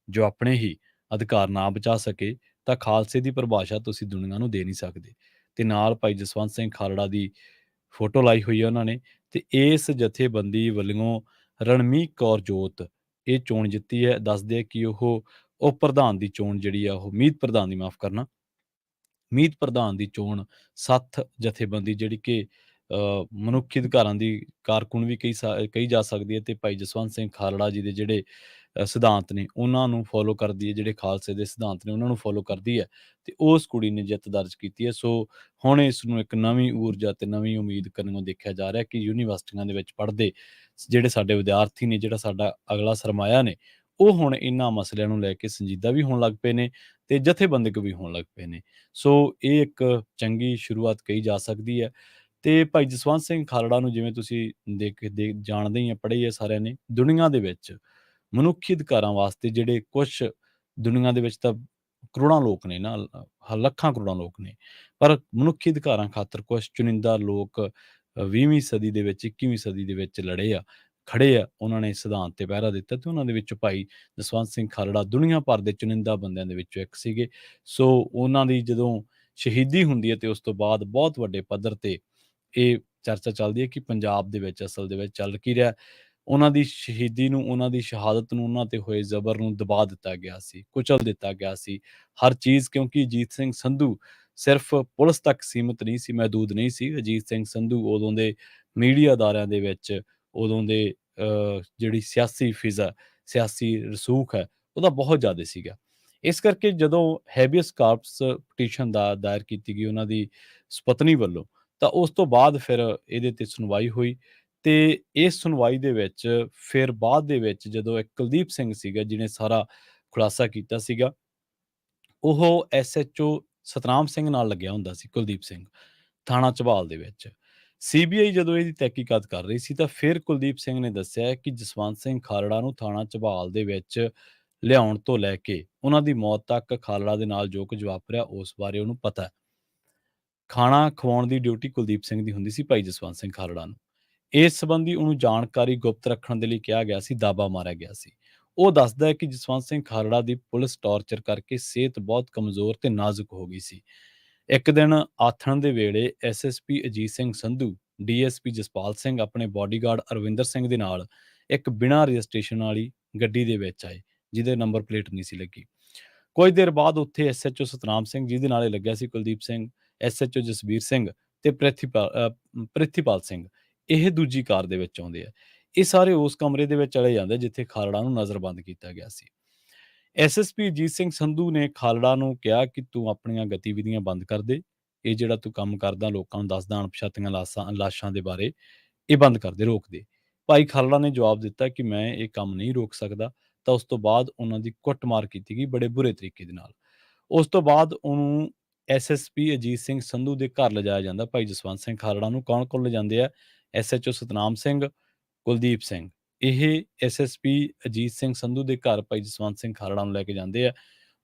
ਜੋ ਆਪਣੇ ਹੀ ਅਧਿਕਾਰ ਨਾ ਬਚਾ ਸਕੇ ਤਾਂ ਖਾਲਸੇ ਦੀ ਪਰਿਭਾਸ਼ਾ ਤੁਸੀਂ ਦੁਨੀਆ ਨੂੰ ਦੇ ਨਹੀਂ ਸਕਦੇ। ਤੇ ਨਾਲ ਭਾਈ ਜਸਵੰਤ ਸਿੰਘ ਖਾਲੜਾ ਦੀ ਫੋਟੋ ਲਾਈ ਹੋਈ ਹੈ ਉਹਨਾਂ ਨੇ। ਤੇ ਇਸ ਜਥੇਬੰਦੀ ਵੱਲੋਂ ਰਣਮੀਤ ਕੌਰ ਜੋਤ ਇਹ ਚੋਣ ਜਿੱਤੀ ਹੈ। ਦੱਸਦੇ ਆ ਕਿ ਉਹ ਉਪ ਪ੍ਰਧਾਨ ਦੀ ਚੋਣ ਜਿਹੜੀ ਆ, ਉਹ ਮੀਤ ਪ੍ਰਧਾਨ ਦੀ, ਮਾਫ ਕਰਨਾ, ਮੀਤ ਪ੍ਰਧਾਨ ਦੀ ਚੋਣ ਸੱਥ ਜਥੇਬੰਦੀ, ਜਿਹੜੀ ਕਿ ਮਨੁੱਖੀ ਅਧਿਕਾਰਾਂ ਦੀ ਕਾਰਕੁਨ ਵੀ ਕਹੀ ਜਾ ਸਕਦੀ ਹੈ, ਤੇ ਭਾਈ ਜਸਵੰਤ ਸਿੰਘ ਖਾਲੜਾ ਜੀ ਦੇ ਜਿਹੜੇ ਸਿਧਾਂਤ ਨੇ ਉਹਨਾਂ ਨੂੰ ਫੋਲੋ ਕਰਦੀ ਹੈ, ਜਿਹੜੇ ਖਾਲਸੇ ਦੇ ਸਿਧਾਂਤ ਨੇ ਉਹਨਾਂ ਨੂੰ ਫੋਲੋ ਕਰਦੀ ਹੈ, ਤੇ ਉਸ ਕੁੜੀ ਨੇ ਜਿੱਤ ਦਰਜ ਕੀਤੀ ਹੈ। ਸੋ ਹੁਣ ਇਸ ਨੂੰ ਇੱਕ ਨਵੀਂ ਊਰਜਾ ਤੇ ਨਵੀਂ ਉਮੀਦ ਕਰਨ ਨੂੰ ਦੇਖਿਆ ਜਾ ਰਿਹਾ ਕਿ ਯੂਨੀਵਰਸਿਟੀਆਂ ਦੇ ਵਿੱਚ ਪੜ੍ਹਦੇ ਜਿਹੜੇ ਸਾਡੇ ਵਿਦਿਆਰਥੀ ਨੇ, ਜਿਹੜਾ ਸਾਡਾ ਅਗਲਾ ਸਰਮਾਇਆ ਨੇ, ਉਹ ਹੁਣ ਇਹਨਾਂ ਮਸਲਿਆਂ ਨੂੰ ਲੈ ਕੇ ਸੰਜੀਦਾ ਵੀ ਹੋਣ ਲੱਗ ਪਏ ਨੇ ਤੇ ਜਥੇਬੰਦਕ ਵੀ ਹੋਣ ਲੱਗ ਪਏ ਨੇ। ਸੋ ਇਹ ਇੱਕ ਚੰਗੀ ਸ਼ੁਰੂਆਤ ਕਹੀ ਜਾ ਸਕਦੀ ਹੈ। ਤੇ ਭਾਈ ਜਸਵੰਤ ਸਿੰਘ ਖਾਲੜਾ ਨੂੰ ਜਿਵੇਂ ਤੁਸੀਂ ਜਾਣਦੇ ਹੀ ਆ, ਪੜ੍ਹੇ ਹੀ ਆ ਸਾਰਿਆਂ ਨੇ, ਦੁਨੀਆ ਦੇ ਵਿੱਚ ਮਨੁੱਖੀ ਅਧਿਕਾਰਾਂ ਵਾਸਤੇ ਜਿਹੜੇ ਕੁਛ, ਦੁਨੀਆ ਦੇ ਵਿੱਚ ਤਾਂ ਕਰੋੜਾਂ ਲੋਕ ਨੇ ਨਾ, ਲੱਖਾਂ ਕਰੋੜਾਂ ਲੋਕ ਨੇ, ਪਰ ਮਨੁੱਖੀ ਅਧਿਕਾਰਾਂ ਖਾਤਰ ਕੁਛ ਚੁਣਿੰਦਾ ਲੋਕ 20ਵੀਂ ਸਦੀ ਦੇ ਵਿੱਚ, 21ਵੀਂ ਸਦੀ ਦੇ ਵਿੱਚ ਲੜੇ ਆ, ਖੜੇ ਆ, ਉਹਨਾਂ ਨੇ ਸਿਧਾਂਤ ਤੇ ਪਹਿਰਾ ਦਿੱਤਾ, ਤੇ ਉਹਨਾਂ ਦੇ ਵਿੱਚ ਭਾਈ ਜਸਵੰਤ ਸਿੰਘ ਖਾਲੜਾ ਦੁਨੀਆ ਭਰ ਦੇ ਚੁਣਿੰਦਾ ਬੰਦਿਆਂ ਦੇ ਵਿੱਚੋਂ ਇੱਕ ਸੀਗੇ। ਸੋ ਉਹਨਾਂ ਦੀ ਜਦੋਂ ਸ਼ਹੀਦੀ ਹੁੰਦੀ ਹੈ ਤੇ ਉਸ ਤੋਂ ਬਾਅਦ ਬਹੁਤ ਵੱਡੇ ਪੱਧਰ ਤੇ ਇਹ ਚਰਚਾ ਚੱਲਦੀ ਹੈ ਕਿ ਪੰਜਾਬ ਦੇ ਵਿੱਚ ਅਸਲ ਦੇ ਵਿੱਚ ਚੱਲ ਕੀ ਰਿਹਾ। ਉਹਨਾਂ ਦੀ ਸ਼ਹੀਦੀ ਨੂੰ, ਉਹਨਾਂ ਦੀ ਸ਼ਹਾਦਤ ਨੂੰ, ਉਹਨਾਂ ਤੇ ਹੋਏ ਜ਼ਬਰ ਨੂੰ ਦਬਾ ਦਿੱਤਾ ਗਿਆ ਸੀ, ਕੁਚਲ ਦਿੱਤਾ ਗਿਆ ਸੀ, ਹਰ ਚੀਜ਼, ਕਿਉਂਕਿ ਅਜੀਤ ਸਿੰਘ ਸੰਧੂ ਸਿਰਫ ਪੁਲਿਸ ਤੱਕ ਸੀਮਿਤ ਨਹੀਂ ਸੀ, ਮਹਿਦੂਦ ਨਹੀਂ ਸੀ। ਅਜੀਤ ਸਿੰਘ ਸੰਧੂ ਉਦੋਂ ਦੇ ਮੀਡੀਆ ਅਦਾਰਿਆਂ ਦੇ ਵਿੱਚ, ਉਦੋਂ ਦੇ ਜਿਹੜੀ ਸਿਆਸੀ ਫਿਜ਼ਾ, ਸਿਆਸੀ ਰਸੂਖ ਹੈ, ਉਹਦਾ ਬਹੁਤ ਜ਼ਿਆਦਾ ਸੀਗਾ। ਇਸ ਕਰਕੇ ਜਦੋਂ ਹੈਬੀਅਸ ਕਾਰਪਸ ਪਟੀਸ਼ਨ ਦਾਇਰ ਕੀਤੀ ਗਈ ਉਹਨਾਂ ਦੀ ਸੁਪਤਨੀ ਵੱਲੋਂ, ਤਾਂ ਉਸ ਤੋਂ ਬਾਅਦ ਫਿਰ ਇਹਦੇ ਤੇ ਸੁਣਵਾਈ ਹੋਈ। ਤੇ ਇਸ ਸੁਣਵਾਈ ਦੇ ਵਿੱਚ ਫਿਰ ਬਾਅਦ ਦੇ ਵਿੱਚ ਜਦੋਂ ਇੱਕ ਕੁਲਦੀਪ ਸਿੰਘ ਸੀਗਾ, ਜਿਹਨੇ ਸਾਰਾ ਖੁਲਾਸਾ ਕੀਤਾ ਸੀਗਾ, ਉਹ ਐਸਐਚਓ ਸਤਨਾਮ ਸਿੰਘ ਨਾਲ ਲੱਗਿਆ ਹੁੰਦਾ ਸੀ, ਕੁਲਦੀਪ ਸਿੰਘ, ਥਾਣਾ ਝਬਾਲ ਦੇ ਵਿੱਚ। ਸੀਬੀਆਈ ਜਦੋਂ ਇਹਦੀ ਤਹਿਕੀਕਾਤ ਕਰ ਰਹੀ ਸੀ, ਤਾਂ ਫਿਰ ਕੁਲਦੀਪ ਸਿੰਘ ਨੇ ਦੱਸਿਆ ਕਿ ਜਸਵੰਤ ਸਿੰਘ ਖਾਲੜਾ ਨੂੰ ਥਾਣਾ ਝਬਾਲ ਦੇ ਵਿੱਚ ਲਿਆਉਣ ਤੋਂ ਲੈ ਕੇ ਉਹਨਾਂ ਦੀ ਮੌਤ ਤੱਕ ਖਾਲੜਾ ਦੇ ਨਾਲ ਜੋ ਕੁਝ ਵਾਪਰਿਆ, ਉਸ ਬਾਰੇ ਉਹਨੂੰ ਪਤਾ ਹੈ। ਖਾਣਾ ਖਵਾਉਣ ਦੀ ਡਿਊਟੀ ਕੁਲਦੀਪ ਸਿੰਘ ਦੀ ਹੁੰਦੀ ਸੀ ਭਾਈ ਜਸਵੰਤ ਸਿੰਘ ਖਾਲੜਾ ਨੂੰ। ਇਸ ਸੰਬੰਧੀ ਉਹਨੂੰ ਜਾਣਕਾਰੀ ਗੁਪਤ ਰੱਖਣ ਦੇ ਲਈ ਕਿਹਾ ਗਿਆ ਸੀ, ਦਾਅਵਾ ਮਾਰਿਆ ਗਿਆ ਸੀ। ਉਹ ਦੱਸਦਾ ਹੈ ਕਿ ਜਸਵੰਤ ਸਿੰਘ ਖਾਲੜਾ ਦੀ ਪੁਲਿਸ ਟਾਰਚਰ ਕਰਕੇ ਸਿਹਤ ਬਹੁਤ ਕਮਜ਼ੋਰ ਤੇ ਨਾਜ਼ੁਕ ਹੋ ਗਈ ਸੀ। ਇੱਕ ਦਿਨ ਆਥਣ ਦੇ ਵੇਲੇ ਐਸਐਸਪੀ ਅਜੀਤ ਸਿੰਘ ਸੰਧੂ, ਡੀਐਸਪੀ ਜਸਪਾਲ ਸਿੰਘ ਆਪਣੇ ਬਾਡੀਗਾਰਡ ਅਰਵਿੰਦਰ ਸਿੰਘ ਦੇ ਨਾਲ ਇੱਕ ਬਿਨਾਂ ਰਜਿਸਟ੍ਰੇਸ਼ਨ ਵਾਲੀ ਗੱਡੀ ਦੇ ਵਿੱਚ ਆਏ, ਜਿਹਦੇ ਨੰਬਰ ਪਲੇਟ ਨਹੀਂ ਸੀ ਲੱਗੀ। ਕੁਝ ਦੇਰ ਬਾਅਦ ਉੱਥੇ ਐਸਐਚਓ ਸਤਨਾਮ ਸਿੰਘ, ਜਿਹਦੇ ਨਾਲ ਇਹ ਲੱਗਿਆ ਸੀ ਕੁਲਦੀਪ ਸਿੰਘ, ਐਸਐਚਓ ਜਸਬੀਰ ਸਿੰਘ ਤੇ ਪ੍ਰਿਥੀਪਾਲ ਸਿੰਘ, ਇਹ ਦੂਜੀ ਕਾਰ ਦੇ ਵਿੱਚ ਆਉਂਦੇ ਆ। ਇਹ ਸਾਰੇ ਉਸ ਕਮਰੇ ਦੇ ਵਿੱਚ ਚਲੇ ਜਾਂਦੇ ਜਿੱਥੇ ਖਾਲੜਾ ਨੂੰ ਨਜ਼ਰਬੰਦ ਕੀਤਾ ਗਿਆ ਸੀ। ਐਸਐਸਪੀ ਅਜੀਤ ਸਿੰਘ ਸੰਧੂ ਨੇ ਖਾਲੜਾ ਨੂੰ ਕਿਹਾ ਕਿ ਤੂੰ ਆਪਣੀਆਂ ਗਤੀਵਿਧੀਆਂ ਬੰਦ ਕਰ ਦੇ, ਇਹ ਜਿਹੜਾ ਤੂੰ ਕੰਮ ਕਰਦਾ, ਲੋਕਾਂ ਨੂੰ ਦੱਸਦਾ ਅਣਪਛਾਤੀਆਂ ਲਾਸ਼ਾਂ ਦੇ ਬਾਰੇ, ਇਹ ਬੰਦ ਕਰ ਦੇ, ਰੋਕ ਦੇ। ਭਾਈ ਖਾਲੜਾ ਨੇ ਜਵਾਬ ਦਿੱਤਾ ਕਿ ਮੈਂ ਇਹ ਕੰਮ ਨਹੀਂ ਰੋਕ ਸਕਦਾ। ਤਾਂ ਉਸ ਤੋਂ ਬਾਅਦ ਉਹਨਾਂ ਦੀ ਕੁੱਟਮਾਰ ਕੀਤੀ ਗਈ ਬੜੇ ਬੁਰੇ ਤਰੀਕੇ ਦੇ ਨਾਲ। ਉਸ ਤੋਂ ਬਾਅਦ ਉਹਨੂੰ ਐਸਐਸਪੀ ਅਜੀਤ ਸਿੰਘ ਸੰਧੂ ਦੇ ਘਰ ਲਿਜਾਇਆ ਜਾਂਦਾ, ਭਾਈ ਜਸਵੰਤ ਸਿੰਘ ਖਾਲੜਾ ਨੂੰ। ਕੌਣ ਲਿਜਾਂਦੇ ਆ? ਐਸਐਚਓ ਸਤਨਾਮ ਸਿੰਘ, ਕੁਲਦੀਪ ਸਿੰਘ, ਇਹ ਐਸਐਸਪੀ ਅਜੀਤ ਸਿੰਘ ਸੰਧੂ ਦੇ ਘਰ ਭਾਈ ਜਸਵੰਤ ਸਿੰਘ ਖਾਲੜਾ ਨੂੰ ਲੈ ਕੇ ਜਾਂਦੇ ਆ।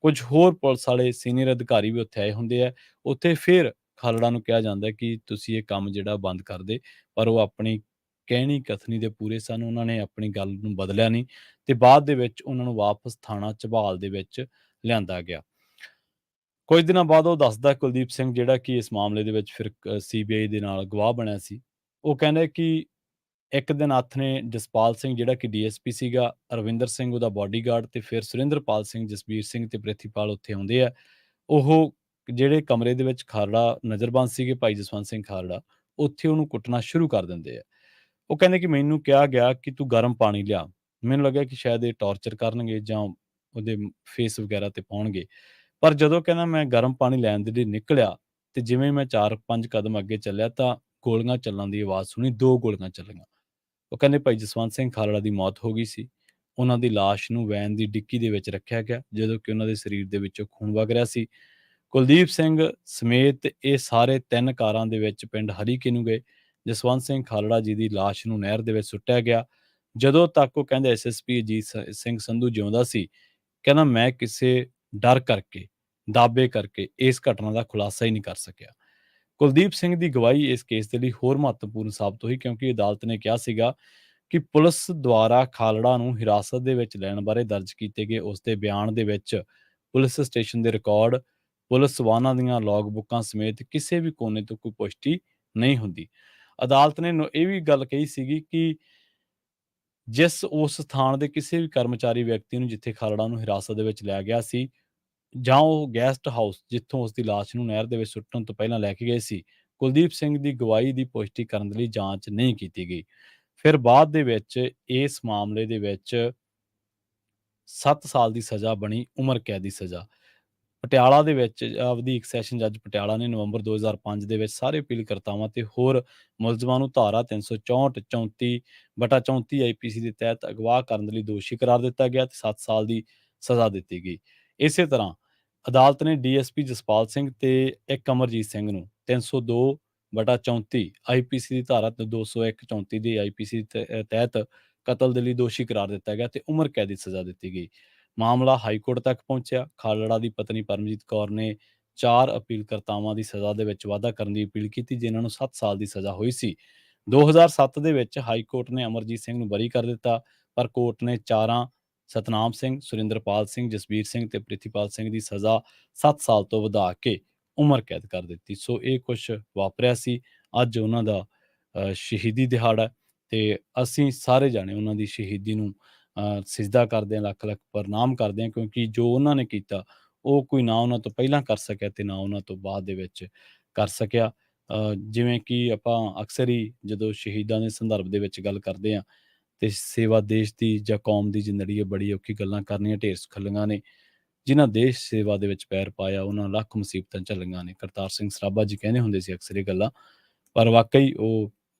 ਕੁਝ ਹੋਰ ਪੁਲਿਸ ਵਾਲੇ ਸੀਨੀਅਰ ਅਧਿਕਾਰੀ ਵੀ ਉੱਥੇ ਆਏ ਹੁੰਦੇ ਆ। ਉੱਥੇ ਫਿਰ ਖਾਲੜਾ ਨੂੰ ਕਿਹਾ ਜਾਂਦਾ ਕਿ ਤੁਸੀਂ ਇਹ ਕੰਮ ਜਿਹੜਾ ਬੰਦ ਕਰ ਦੇ, ਪਰ ਉਹ ਆਪਣੀ ਕਹਿਣੀ ਕਥਨੀ ਦੇ ਪੂਰੇ ਸਨ, ਉਹਨਾਂ ਨੇ ਆਪਣੀ ਗੱਲ ਨੂੰ ਬਦਲਿਆ ਨਹੀਂ ਤੇ ਬਾਅਦ ਦੇ ਵਿੱਚ ਉਹਨਾਂ ਨੂੰ ਵਾਪਸ ਥਾਣਾ ਝਬਾਲ ਦੇ ਵਿੱਚ ਲਿਆਂਦਾ ਗਿਆ। ਕੁਝ ਦਿਨਾਂ ਬਾਅਦ ਉਹ ਦੱਸਦਾ, ਕੁਲਦੀਪ ਸਿੰਘ, ਜਿਹੜਾ ਕਿ ਇਸ ਮਾਮਲੇ ਦੇ ਵਿੱਚ ਫਿਰ ਸੀਬੀਆਈ ਦੇ ਨਾਲ ਗਵਾਹ ਬਣਿਆ ਸੀ, ਉਹ ਕਹਿੰਦਾ ਕਿ ਇੱਕ ਦਿਨ ਹੱਥ ਨੇ ਜਸਪਾਲ ਸਿੰਘ, ਜਿਹੜਾ ਕਿ ਡੀਐਸਪੀ ਸੀਗਾ, ਅਰਵਿੰਦਰ ਸਿੰਘ ਉਹਦਾ ਬਾਡੀਗਾਰਡ, ਤੇ ਫਿਰ ਸੁਰਿੰਦਰਪਾਲ ਸਿੰਘ, ਜਸਬੀਰ ਸਿੰਘ ਤੇ ਪ੍ਰਿਥੀਪਾਲ ਉੱਥੇ ਆਉਂਦੇ ਆ। ਉਹ ਜਿਹੜੇ ਕਮਰੇ ਦੇ ਵਿੱਚ ਖਾਲੜਾ ਨਜ਼ਰਬੰਦ ਸੀਗੇ, ਭਾਈ ਜਸਵੰਤ ਸਿੰਘ ਖਾਲੜਾ, ਉੱਥੇ ਉਹਨੂੰ ਕੁੱਟਣਾ ਸ਼ੁਰੂ ਕਰ ਦਿੰਦੇ ਆ। ਉਹ ਕਹਿੰਦੇ ਕਿ ਮੈਨੂੰ ਕਿਹਾ ਗਿਆ ਕਿ ਤੂੰ ਗਰਮ ਪਾਣੀ ਲਿਆ। ਮੈਨੂੰ ਲੱਗਿਆ ਕਿ ਸ਼ਾਇਦ ਇਹ ਟਾਰਚਰ ਕਰਨਗੇ ਜਾਂ ਉਹਦੇ ਫੇਸ ਵਗੈਰਾ ਤੇ ਪਾਉਣਗੇ। ਪਰ ਜਦੋਂ ਕਹਿੰਦਾ ਮੈਂ ਗਰਮ ਪਾਣੀ ਲੈਣ ਦੇ ਲਈ ਨਿਕਲਿਆ ਤੇ ਜਿਵੇਂ ਮੈਂ 4-5 ਕਦਮ ਅੱਗੇ ਚੱਲਿਆ ਤਾਂ ਗੋਲੀਆਂ ਚੱਲਣ ਦੀ ਆਵਾਜ਼ ਸੁਣੀ, 2 ਗੋਲੀਆਂ ਚੱਲੀਆਂ। ਉਹ ਕਹਿੰਦੇ ਭਾਈ ਜਸਵੰਤ ਸਿੰਘ ਖਾਲੜਾ ਦੀ ਮੌਤ ਹੋ ਗਈ ਸੀ। ਉਹਨਾਂ ਦੀ ਲਾਸ਼ ਨੂੰ ਵੈਨ ਦੀ ਡਿੱਕੀ ਦੇ ਵਿੱਚ ਰੱਖਿਆ ਗਿਆ, ਜਦੋਂ ਕਿ ਉਹਨਾਂ ਦੇ ਸਰੀਰ ਦੇ ਵਿੱਚੋਂ ਖੂਨ ਵਗ ਰਿਹਾ ਸੀ। ਕੁਲਦੀਪ ਸਿੰਘ ਸਮੇਤ ਇਹ ਸਾਰੇ 3 ਕਾਰਾਂ ਦੇ ਵਿੱਚ ਪਿੰਡ ਹਰੀਕੇ ਨੂੰ ਗਏ। ਜਸਵੰਤ ਸਿੰਘ ਖਾਲੜਾ ਜੀ ਦੀ ਲਾਸ਼ ਨੂੰ ਨਹਿਰ ਦੇ ਵਿੱਚ ਸੁੱਟਿਆ ਗਿਆ। ਜਦੋਂ ਤੱਕ ਉਹ ਕਹਿੰਦੇ ਐਸਐਸਪੀ ਅਜੀਤ ਸਿੰਘ ਸੰਧੂ ਜਿਉਂਦਾ ਸੀ, ਕਹਿੰਦਾ ਮੈਂ ਕਿਸੇ ਡਰ ਕਰਕੇ, ਦਾਅਵੇ ਕਰਕੇ ਇਸ ਘਟਨਾ ਦਾ ਖੁਲਾਸਾ ਹੀ ਨਹੀਂ ਕਰ ਸਕਿਆ। ਕੁਲਦੀਪ ਸਿੰਘ ਦੀ ਗਵਾਹੀ ਇਸ ਕੇਸ ਦੇ ਲਈ ਹੋਰ ਮਹੱਤਵਪੂਰਨ ਸਾਬਤ ਹੋਈ ਕਿਉਂਕਿ ਅਦਾਲਤ ਨੇ ਕਿਹਾ ਸੀਗਾ ਕਿ ਪੁਲਿਸ ਦੁਆਰਾ ਖਾਲੜਾ ਨੂੰ ਹਿਰਾਸਤ ਦੇ ਵਿੱਚ ਲੈਣ ਬਾਰੇ ਦਰਜ ਕੀਤੇ ਗਏ ਉਸ ਦੇ ਬਿਆਨ ਦੇ ਵਿੱਚ ਪੁਲਿਸ ਸਟੇਸ਼ਨ ਦੇ ਰਿਕਾਰਡ, ਪੁਲਿਸ ਵਾਹਨਾਂ ਦੀਆਂ ਲੌਗ ਬੁੱਕਾਂ ਸਮੇਤ ਕਿਸੇ ਵੀ ਕੋਨੇ ਤੋਂ ਕੋਈ ਪੁਸ਼ਟੀ ਨਹੀਂ ਹੁੰਦੀ। ਅਦਾਲਤ ਨੇ ਇਹ ਵੀ ਗੱਲ ਕਹੀ ਸੀਗੀ ਕਿ ਜਿਸ ਉਸ ਸਥਾਨ ਦੇ ਕਿਸੇ ਵੀ ਕਰਮਚਾਰੀ ਵਿਅਕਤੀ ਨੂੰ ਜਿੱਥੇ ਖਾਲੜਾ ਨੂੰ ਹਿਰਾਸਤ ਦੇ ਵਿੱਚ ਲਿਆ ਗਿਆ ਸੀ ਜਾਂ ਉਹ ਗੈਸਟ ਹਾਊਸ ਜਿੱਥੋਂ ਉਸ ਦੀ ਲਾਸ਼ ਨੂੰ ਨਹਿਰ ਦੇ ਵਿੱਚ ਸੁੱਟਣ ਤੋਂ ਪਹਿਲਾਂ ਲੈ ਕੇ ਗਏ ਸੀ, ਕੁਲਦੀਪ ਸਿੰਘ ਦੀ ਗਵਾਹੀ ਦੀ ਪੁਸ਼ਟੀ ਕਰਨ ਦੇ ਲਈ ਜਾਂਚ ਨਹੀਂ ਕੀਤੀ ਗਈ। ਫਿਰ ਬਾਅਦ ਦੇ ਵਿੱਚ ਇਸ ਮਾਮਲੇ ਦੇ ਵਿੱਚ 7 ਸਾਲ ਦੀ ਸਜ਼ਾ ਬਣੀ, ਉਮਰ ਕੈਦ ਦੀ ਸਜ਼ਾ। ਪਟਿਆਲਾ ਦੇ ਵਿੱਚ ਵਧੀਕ ਸੈਸ਼ਨ ਜੱਜ ਪਟਿਆਲਾ ਨੇ ਨਵੰਬਰ 2005 ਦੇ ਵਿੱਚ ਸਾਰੇ ਅਪੀਲਕਰਤਾਵਾਂ ਤੇ ਹੋਰ ਮੁਲਜ਼ਮਾਂ ਨੂੰ ਧਾਰਾ 364 34/34 ਆਈਪੀਸੀ ਦੇ ਤਹਿਤ ਅਗਵਾ ਕਰਨ ਦੇ ਲਈ ਦੋਸ਼ੀ ਕਰਾਰ ਦਿੱਤਾ ਗਿਆ ਤੇ 7 ਸਾਲ ਦੀ ਸਜ਼ਾ ਦਿੱਤੀ ਗਈ। ਇਸੇ ਤਰ੍ਹਾਂ ਅਦਾਲਤ ਨੇ ਡੀਐਸਪੀ ਜਸਪਾਲ ਸਿੰਘ ਤੇ ਇੱਕ ਅਮਰਜੀਤ ਸਿੰਘ ਨੂੰ 302/34 ਆਈਪੀਸੀ ਦੀ ਧਾਰਾ 201/34 ਦੀ ਆਈਪੀਸੀ ਤਹਿਤ ਕਤਲ ਦੇ ਲਈ ਦੋਸ਼ੀ ਕਰਾਰ ਦਿੱਤਾ ਗਿਆ ਤੇ ਉਮਰ ਕੈਦ ਦੀ ਸਜ਼ਾ ਦਿੱਤੀ ਗਈ। ਮਾਮਲਾ ਹਾਈਕੋਰਟ ਤੱਕ ਪਹੁੰਚਿਆ। ਖਾਲੜਾ ਦੀ ਪਤਨੀ ਪਰਮਜੀਤ ਕੌਰ ਨੇ 4 ਅਪੀਲਕਰਤਾਵਾਂ ਦੀ ਸਜ਼ਾ ਦੇ ਵਿੱਚ ਵਾਧਾ ਕਰਨ ਦੀ ਅਪੀਲ ਕੀਤੀ, ਜਿਨ੍ਹਾਂ ਨੂੰ 7 ਸਾਲ ਦੀ ਸਜ਼ਾ ਹੋਈ ਸੀ। 2007 ਦੇ ਵਿੱਚ ਹਾਈਕੋਰਟ ਨੇ ਅਮਰਜੀਤ ਸਿੰਘ ਨੂੰ ਬਰੀ ਕਰ ਦਿੱਤਾ, ਪਰ ਕੋਰਟ ਨੇ 4 ਸਤਨਾਮ ਸਿੰਘ, ਸੁਰਿੰਦਰਪਾਲ ਸਿੰਘ, ਜਸਬੀਰ ਸਿੰਘ ਤੇ ਪ੍ਰਿਥੀਪਾਲ ਸਿੰਘ ਦੀ ਸਜ਼ਾ 7 ਸਾਲ ਤੋਂ ਵਧਾ ਕੇ ਉਮਰ ਕੈਦ ਕਰ ਦਿੱਤੀ। ਸੋ ਇਹ ਕੁਛ ਵਾਪਰਿਆ ਸੀ। ਅੱਜ ਉਹਨਾਂ ਦਾ ਸ਼ਹੀਦੀ ਦਿਹਾੜਾ ਤੇ ਅਸੀਂ ਸਾਰੇ ਜਾਣੇ ਉਹਨਾਂ ਦੀ ਸ਼ਹੀਦੀ ਨੂੰ ਸਿਜਦਾ ਕਰਦੇ ਹਾਂ, ਲੱਖ-ਲੱਖ ਪ੍ਰਣਾਮ ਕਰਦੇ ਹਾਂ ਕਿਉਂਕਿ ਜੋ ਉਹਨਾਂ ਨੇ ਕੀਤਾ ਉਹ ਕੋਈ ਨਾ ਉਹਨਾਂ ਤੋਂ ਪਹਿਲਾਂ ਕਰ ਸਕਿਆ ਤੇ ਨਾ ਉਹਨਾਂ ਤੋਂ ਬਾਅਦ ਦੇ ਵਿੱਚ ਕਰ ਸਕਿਆ। ਜਿਵੇਂ ਕਿ ਆਪਾਂ ਅਕਸਰ ਹੀ ਜਦੋਂ ਸ਼ਹੀਦਾਂ ਦੇ ਸੰਦਰਭ ਦੇ ਵਿੱਚ ਗੱਲ ਕਰਦੇ ਹਾਂ ਤੇ ਸੇਵਾ ਦੇਸ਼ ਦੀ ਜਾਂ ਕੌਮ ਦੀ ਜ਼ਿੰਦਗੀ ਬੜੀ ਔਖੀ ਗੱਲਾਂ ਕਰਨੀਆਂ ਢੇਰ ਸੁਖੱਲੀਆਂ ਨੇ। ਜਿਨ੍ਹਾਂ ਦੇਸ਼ ਸੇਵਾ ਦੇ ਵਿੱਚ ਪੈਰ ਪਾਇਆ ਉਹਨਾਂ ਲੱਖ ਮੁਸੀਬਤਾਂ ਝੱਲੀਆਂ ਨੇ। ਕਰਤਾਰ ਸਿੰਘ ਸਰਾਭਾ ਜੀ ਕਹਿੰਦੇ ਹੁੰਦੇ ਸੀ ਅਕਸਰ ਇਹ ਗੱਲਾਂ, ਪਰ ਵਾਕਈ ਉਹ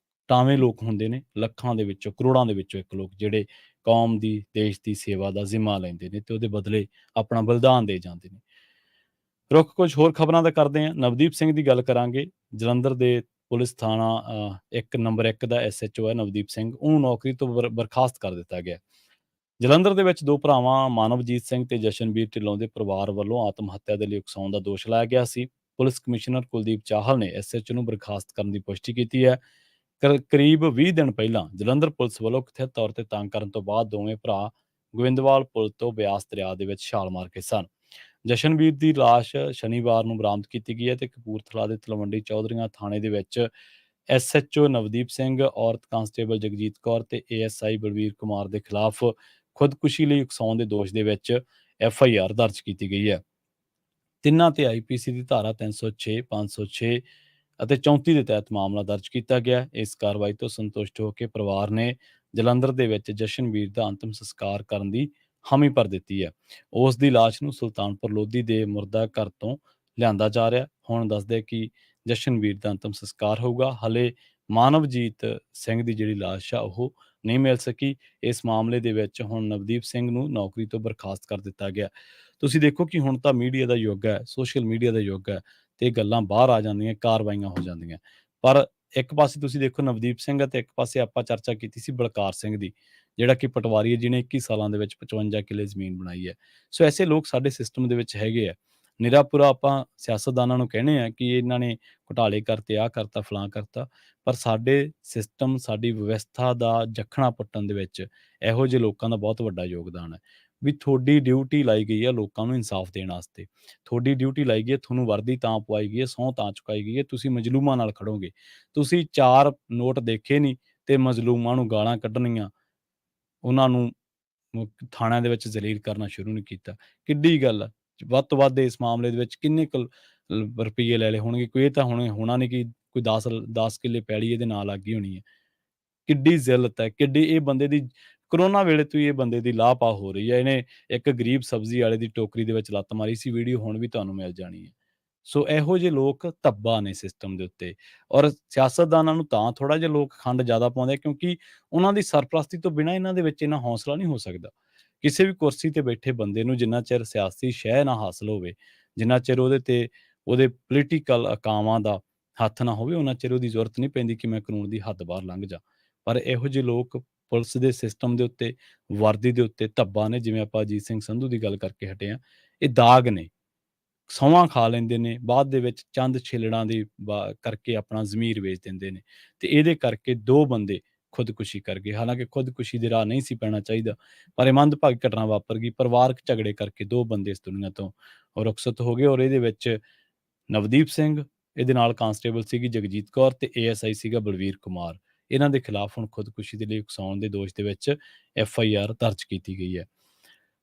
ਟਾਵੇਂ ਲੋਕ ਹੁੰਦੇ ਨੇ, ਲੱਖਾਂ ਦੇ ਵਿੱਚੋਂ, ਕਰੋੜਾਂ ਦੇ ਵਿੱਚੋਂ ਇੱਕ ਲੋਕ ਜਿਹੜੇ ਕੌਮ ਦੀ, ਦੇਸ਼ ਦੀ ਸੇਵਾ ਦਾ ਜ਼ਿੰਮਾ ਲੈਂਦੇ ਨੇ ਤੇ ਉਹਦੇ ਬਦਲੇ ਆਪਣਾ ਬਲਿਦਾਨ ਦੇ ਜਾਂਦੇ ਨੇ। ਰੁੱਖ ਕੁਝ ਹੋਰ ਖਬਰਾਂ ਦਾ ਕਰਦੇ ਹਾਂ। ਨਵਦੀਪ ਸਿੰਘ ਦੀ ਗੱਲ ਕਰਾਂਗੇ। ਜਲੰਧਰ ਦੇ ਪੁਲਿਸ ਥਾਣਾ 1 ਨੰਬਰ 1 ਦਾ ਐਸਐਚਓ ਹੈ ਨਵਦੀਪ ਸਿੰਘ, ਉਹਨੂੰ ਨੌਕਰੀ ਤੋਂ ਬਰਖਾਸਤ ਕਰ ਦਿੱਤਾ ਗਿਆ। ਜਲੰਧਰ ਦੇ ਵਿੱਚ 2 ਭਰਾਵਾਂ ਮਾਨਵਜੀਤ ਸਿੰਘ ਤੇ ਜਸ਼ਨਵੀਰ ਢਿੱਲੋਂ ਦੇ ਪਰਿਵਾਰ ਵੱਲੋਂ ਆਤਮ ਹੱਤਿਆ ਦੇ ਲਈ ਉਕਸਾਉਣ ਦਾ ਦੋਸ਼ ਲਾਇਆ ਗਿਆ ਸੀ। ਪੁਲਿਸ ਕਮਿਸ਼ਨਰ ਕੁਲਦੀਪ ਚਾਹਲ ਨੇ ਐਸਐਚਓ ਨੂੰ ਬਰਖਾਸਤ ਕਰਨ ਦੀ ਪੁਸ਼ਟੀ ਕੀਤੀ ਹੈ। ਕਰੀਬ 20 ਦਿਨ ਪਹਿਲਾਂ ਜਲੰਧਰ ਪੁਲਿਸ ਵੱਲੋਂ ਕਥਿਤ ਤੌਰ ਤੇ ਤੰਗ ਕਰਨ ਤੋਂ ਬਾਅਦ ਦੋਵੇਂ ਭਰਾ ਗੋਇੰਦਵਾਲ ਪੁਲ ਤੋਂ ਬਿਆਸ ਦਰਿਆ ਦੇ ਵਿੱਚ ਛਾਲ ਮਾਰ ਕੇ ਸਨ। ਜਸ਼ਨਵੀਰ ਦੀ ਲਾਸ਼ ਸ਼ਨੀਵਾਰ ਨੂੰ ਬਰਾਮਦ ਕੀਤੀ ਗਈ ਹੈ ਤੇ ਕਪੂਰਥਲਾ ਦੇ ਤਲਵੰਡੀ ਚੌਧਰੀਆਂ ਥਾਣੇ ਦੇ ਵਿੱਚ ਐਸਐਚਓ ਨਵਦੀਪ ਸਿੰਘ, ਔਰਤ ਕਾਂਸਟੇਬਲ ਜਗਜੀਤ ਕੌਰ ਤੇ ਏਐਸਆਈ ਬਲਵੀਰ ਕੁਮਾਰ ਦੇ ਖਿਲਾਫ ਖੁਦਕੁਸ਼ੀ ਲਈ ਉਕਸਾਉਣ ਦੇ ਦੋਸ਼ ਦੇ ਵਿੱਚ ਐਫਆਈਆਰ ਦਰਜ ਕੀਤੀ ਗਈ ਹੈ। ਤਿੰਨਾਂ ਤੇ ਆਈਪੀਸੀ ਦੀ ਧਾਰਾ 306, 506 ਅਤੇ 34 ਦੇ ਤਹਿਤ ਮਾਮਲਾ ਦਰਜ ਕੀਤਾ ਗਿਆ। ਇਸ ਕਾਰਵਾਈ ਤੋਂ ਸੰਤੁਸ਼ਟ ਹੋ ਕੇ ਪਰਿਵਾਰ ਨੇ ਜਲੰਧਰ ਦੇ ਵਿੱਚ ਜਸ਼ਨਵੀਰ ਦਾ ਅੰਤਿਮ ਸੰਸਕਾਰ ਕਰਨ ਦੀ ਹਾਮੀ ਭਰ ਦਿੱਤੀ ਹੈ। ਉਸ ਦੀ ਲਾਸ਼ ਨੂੰ ਸੁਲਤਾਨਪੁਰ ਲੋਧੀ ਦੇ ਮੁਰਦਾ ਘਰ ਤੋਂ ਲਿਆਂਦਾ ਜਾ ਰਿਹਾ। ਹੁਣ ਦੱਸਦੇ ਕਿ ਜਸ਼ਨਵੀਰ ਦਾ ਅੰਤਿਮ ਸੰਸਕਾਰ ਹੋਊਗਾ। ਹਲੇ ਮਾਨਵਜੀਤ ਸਿੰਘ ਦੀ ਜਿਹੜੀ ਲਾਸ਼ ਆ ਉਹ ਨਹੀਂ ਮਿਲ ਸਕੀ। ਇਸ ਮਾਮਲੇ ਦੇ ਵਿੱਚ ਹੁਣ ਨਵਦੀਪ ਸਿੰਘ ਨੂੰ ਨੌਕਰੀ ਤੋਂ ਬਰਖਾਸਤ ਕਰ ਦਿੱਤਾ ਗਿਆ। ਤੁਸੀਂ ਦੇਖੋ ਕਿ ਹੁਣ ਤਾਂ ਮੀਡੀਆ ਦਾ ਯੁੱਗ ਹੈ, ਸੋਸ਼ਲ ਮੀਡੀਆ ਦਾ ਯੁੱਗ ਹੈ ਤੇ ਗੱਲਾਂ ਬਾਹਰ ਆ ਜਾਂਦੀਆਂ, ਕਾਰਵਾਈਆਂ ਹੋ ਜਾਂਦੀਆਂ। ਪਰ ਇੱਕ ਪਾਸੇ ਤੁਸੀਂ ਦੇਖੋ ਨਵਦੀਪ ਸਿੰਘ ਅਤੇ ਇੱਕ ਪਾਸੇ ਆਪਾਂ ਚਰਚਾ ਕੀਤੀ ਸੀ ਬਲਕਾਰ ਸਿੰਘ ਦੀ, ਜਿਹੜਾ ਕਿ ਪਟਵਾਰੀ ਹੈ, ਜਿਹਨੇ 21 ਸਾਲਾਂ ਦੇ ਵਿੱਚ 55 ਕਿੱਲੇ ਜ਼ਮੀਨ ਬਣਾਈ ਹੈ। ਸੋ ਐਸੇ ਲੋਕ ਸਾਡੇ ਸਿਸਟਮ ਦੇ ਵਿੱਚ ਹੈਗੇ ਆ। ਨਿਰਾਪੁਰਾ ਆਪਾਂ ਸਿਆਸਤਦਾਨਾਂ ਨੂੰ ਕਹਿੰਦੇ ਆ ਕਿ ਇਹਨਾਂ ਨੇ ਘੁਟਾਲੇ ਕਰਤੇ, ਆਹ ਕਰਤਾ, ਫਲਾਂ ਕਰਤਾ, ਪਰ ਸਾਡੇ ਸਿਸਟਮ, ਸਾਡੀ ਵਿਵਸਥਾ ਦਾ ਜਖਣਾ ਪੁੱਟਣ ਦੇ ਵਿੱਚ ਇਹੋ ਜਿਹੇ ਲੋਕਾਂ ਦਾ ਬਹੁਤ ਵੱਡਾ ਯੋਗਦਾਨ ਹੈ। ਵੀ ਤੁਹਾਡੀ ਡਿਊਟੀ ਲਾਈ ਗਈ ਹੈ ਲੋਕਾਂ ਨੂੰ ਇਨਸਾਫ ਦੇਣ ਵਾਸਤੇ, ਤੁਹਾਡੀ ਡਿਊਟੀ ਲਾਈ ਗਈ ਹੈ, ਤੁਹਾਨੂੰ ਵਰਦੀ ਤਾਂ ਪਵਾਈ ਗਈ ਹੈ, ਸਹੁੰ ਤਾਂ ਚੁਕਾਈ ਗਈ ਹੈ, ਤੁਸੀਂ ਮਜ਼ਲੂਮਾਂ ਨਾਲ ਖੜੋਗੇ। ਤੁਸੀਂ 4 ਨੋਟ ਦੇਖੇ ਨਹੀਂ ਤੇ ਮਜ਼ਲੂਮਾਂ ਨੂੰ ਗਾਲਾਂ ਕੱਢਣੀਆਂ, ਉਹਨਾਂ ਨੂੰ ਥਾਣਿਆਂ ਦੇ ਵਿੱਚ ਜ਼ਲੀਲ ਕਰਨਾ ਸ਼ੁਰੂ ਨਹੀਂ ਕੀਤਾ। ਕਿੱਡੀ ਗੱਲ ਆ। ਵੱਧ ਤੋਂ ਵੱਧ ਇਸ ਮਾਮਲੇ ਦੇ ਵਿੱਚ ਕਿੰਨੇ ਕੁ ਰੁਪਈਏ ਲੈ ਲਏ ਹੋਣਗੇ। ਕੋਈ ਇਹ ਤਾਂ ਹੁਣ ਹੋਣਾ ਨਹੀਂ ਕਿ ਕੋਈ 10 ਕਿੱਲੇ ਪੈਲੀ ਇਹਦੇ ਨਾਲ ਲੱਗ ਗਈ ਹੋਣੀ ਹੈ। ਕਿੱਡੀ ਜ਼ਿਲਤ ਹੈ, ਕਿੱਡੀ ਇਹ ਬੰਦੇ ਦੀ ਕਰੋਨਾ ਵੇਲੇ ਤੋਂ ਹੀ ਇਹ ਬੰਦੇ ਦੀ ਲਾਪਾ ਹੋ ਰਹੀ ਹੈ। ਇਹਨੇ ਇੱਕ ਗਰੀਬ ਸਬਜ਼ੀ ਵਾਲੇ ਦੀ ਟੋਕਰੀ ਦੇ ਵਿੱਚ ਲੱਤ ਮਾਰੀ ਸੀ, ਵੀਡੀਓ ਹੁਣ ਵੀ ਤੁਹਾਨੂੰ ਮਿਲ ਜਾਣੀ ਹੈ। ਸੋ ਇਹੋ ਜਿਹੇ ਲੋਕ ਧੱਬਾ ਨੇ ਸਿਸਟਮ ਦੇ ਉੱਤੇ, ਔਰ ਸਿਆਸਤਦਾਨਾਂ ਨੂੰ ਤਾਂ ਥੋੜ੍ਹਾ ਜਿਹਾ ਲੋਕ ਖੰਡ ਜ਼ਿਆਦਾ ਪਾਉਂਦੇ ਆ, ਕਿਉਂਕਿ ਉਹਨਾਂ ਦੀ ਸਰਪ੍ਰਸਤੀ ਤੋਂ ਬਿਨਾਂ ਇਹਨਾਂ ਦੇ ਵਿੱਚ ਇੰਨਾ ਹੌਸਲਾ ਨਹੀਂ ਹੋ ਸਕਦਾ। ਕਿਸੇ ਵੀ ਕੁਰਸੀ ਤੇ ਬੈਠੇ ਬੰਦੇ ਨੂੰ ਜਿੰਨਾ ਚਿਰ ਸਿਆਸੀ ਸ਼ਹਿ ਨਾ ਹਾਸਲ ਹੋਵੇ, ਜਿੰਨਾ ਚਿਰ ਉਹਦੇ ਤੇ ਉਹਦੇ ਪੋਲੀਟੀਕਲ ਅਕਾਵਾਂ ਦਾ ਹੱਥ ਨਾ ਹੋਵੇ, ਉਹਨਾਂ ਚਿਰ ਉਹਦੀ ਜ਼ਰੂਰਤ ਨਹੀਂ ਪੈਂਦੀ ਕਿ ਮੈਂ ਕਾਨੂੰਨ ਦੀ ਹੱਦ ਬਾਹਰ ਲੰਘ ਜਾ। ਪਰ ਇਹੋ ਜਿਹੇ ਲੋਕ ਪੁਲਿਸ ਦੇ ਸਿਸਟਮ ਦੇ ਉੱਤੇ, ਵਰਦੀ ਦੇ ਉੱਤੇ ਧੱਬਾ ਨੇ, ਜਿਵੇਂ ਆਪਾਂ ਅਜੀਤ ਸਿੰਘ ਸੰਧੂ ਦੀ ਗੱਲ ਕਰਕੇ ਹਟੇ ਹਾਂ, ਇਹ ਦਾਗ ਨੇ। ਸਹੁੰ ਖਾ ਲੈਂਦੇ ਨੇ, ਬਾਅਦ ਦੇ ਵਿੱਚ ਚੰਦ ਛਿੱਲੜਾਂ ਦੀ ਕਰਕੇ ਆਪਣਾ ਜ਼ਮੀਰ ਵੇਚ ਦਿੰਦੇ ਨੇ, ਤੇ ਇਹਦੇ ਕਰਕੇ 2 ਬੰਦੇ ਖੁਦਕੁਸ਼ੀ ਕਰ ਗਏ। ਹਾਲਾਂਕਿ ਖੁਦਕੁਸ਼ੀ ਦੀ ਰਾਹ ਨਹੀਂ ਸੀ ਪੈਣਾ ਚਾਹੀਦਾ, ਪਰ ਇਹ ਮੰਦਭਾਗੀ ਘਟਨਾ ਵਾਪਰ ਗਈ। ਪਰਿਵਾਰਕ ਝਗੜੇ ਕਰਕੇ 2 ਬੰਦੇ ਇਸ ਦੁਨੀਆ ਤੋਂ ਰੁਖਸਤ ਹੋ ਗਏ, ਔਰ ਇਹਦੇ ਵਿੱਚ ਨਵਦੀਪ ਸਿੰਘ, ਇਹਦੇ ਨਾਲ ਕਾਂਸਟੇਬਲ ਸੀਗੀ ਜਗਜੀਤ ਕੌਰ, ਤੇ ASI ਸੀਗਾ ਬਲਵੀਰ ਕੁਮਾਰ। ਇਹਨਾਂ ਦੇ ਖਿਲਾਫ ਹੁਣ ਖੁਦਕੁਸ਼ੀ ਦੇ ਲਈ ਉਕਸਾਉਣ ਦੇ ਦੋਸ਼ ਦੇ ਵਿੱਚ FIR ਦਰਜ ਕੀਤੀ ਗਈ ਹੈ।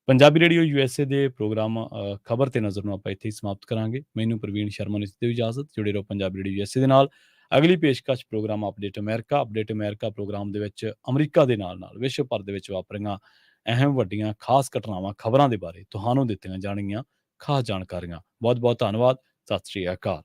ਪੰਜਾਬੀ ਰੇਡੀਓ USA ਦੇ ਪ੍ਰੋਗਰਾਮ ਖਬਰ ਤੇ ਨਜ਼ਰ ਨੂੰ ਆਪਾਂ ਇੱਥੇ ਹੀ ਸਮਾਪਤ ਕਰਾਂਗੇ। ਮੈਨੂੰ ਪ੍ਰਵੀਨ ਸ਼ਰਮਾ ਨੇ ਦਿੱਤੀ ਇਜਾਜ਼ਤ। ਜੁੜੇ ਰਹੋ ਪੰਜਾਬੀ ਰੇਡੀਓ USA ਦੇ ਨਾਲ। ਅਗਲੀ ਪੇਸ਼ਕਸ਼ ਪ੍ਰੋਗਰਾਮ ਅਪਡੇਟ ਅਮਰੀਕਾ ਪ੍ਰੋਗਰਾਮ ਦੇ ਵਿੱਚ ਅਮਰੀਕਾ ਦੇ ਨਾਲ-ਨਾਲ ਵਿਸ਼ਵ ਭਰ ਦੇ ਵਿੱਚ ਵਾਪਰੀਆਂ ਅਹਿਮ ਵੱਡੀਆਂ ਖਾਸ ਘਟਨਾਵਾਂ, ਖਬਰਾਂ ਦੇ ਬਾਰੇ ਤੁਹਾਨੂੰ ਦਿੱਤੀਆਂ ਜਾਣਗੀਆਂ ਖਾਸ ਜਾਣਕਾਰੀਆਂ। ਬਹੁਤ-ਬਹੁਤ ਧੰਨਵਾਦ। ਸਤਿ ਸ਼੍ਰੀ ਅਕਾਲ।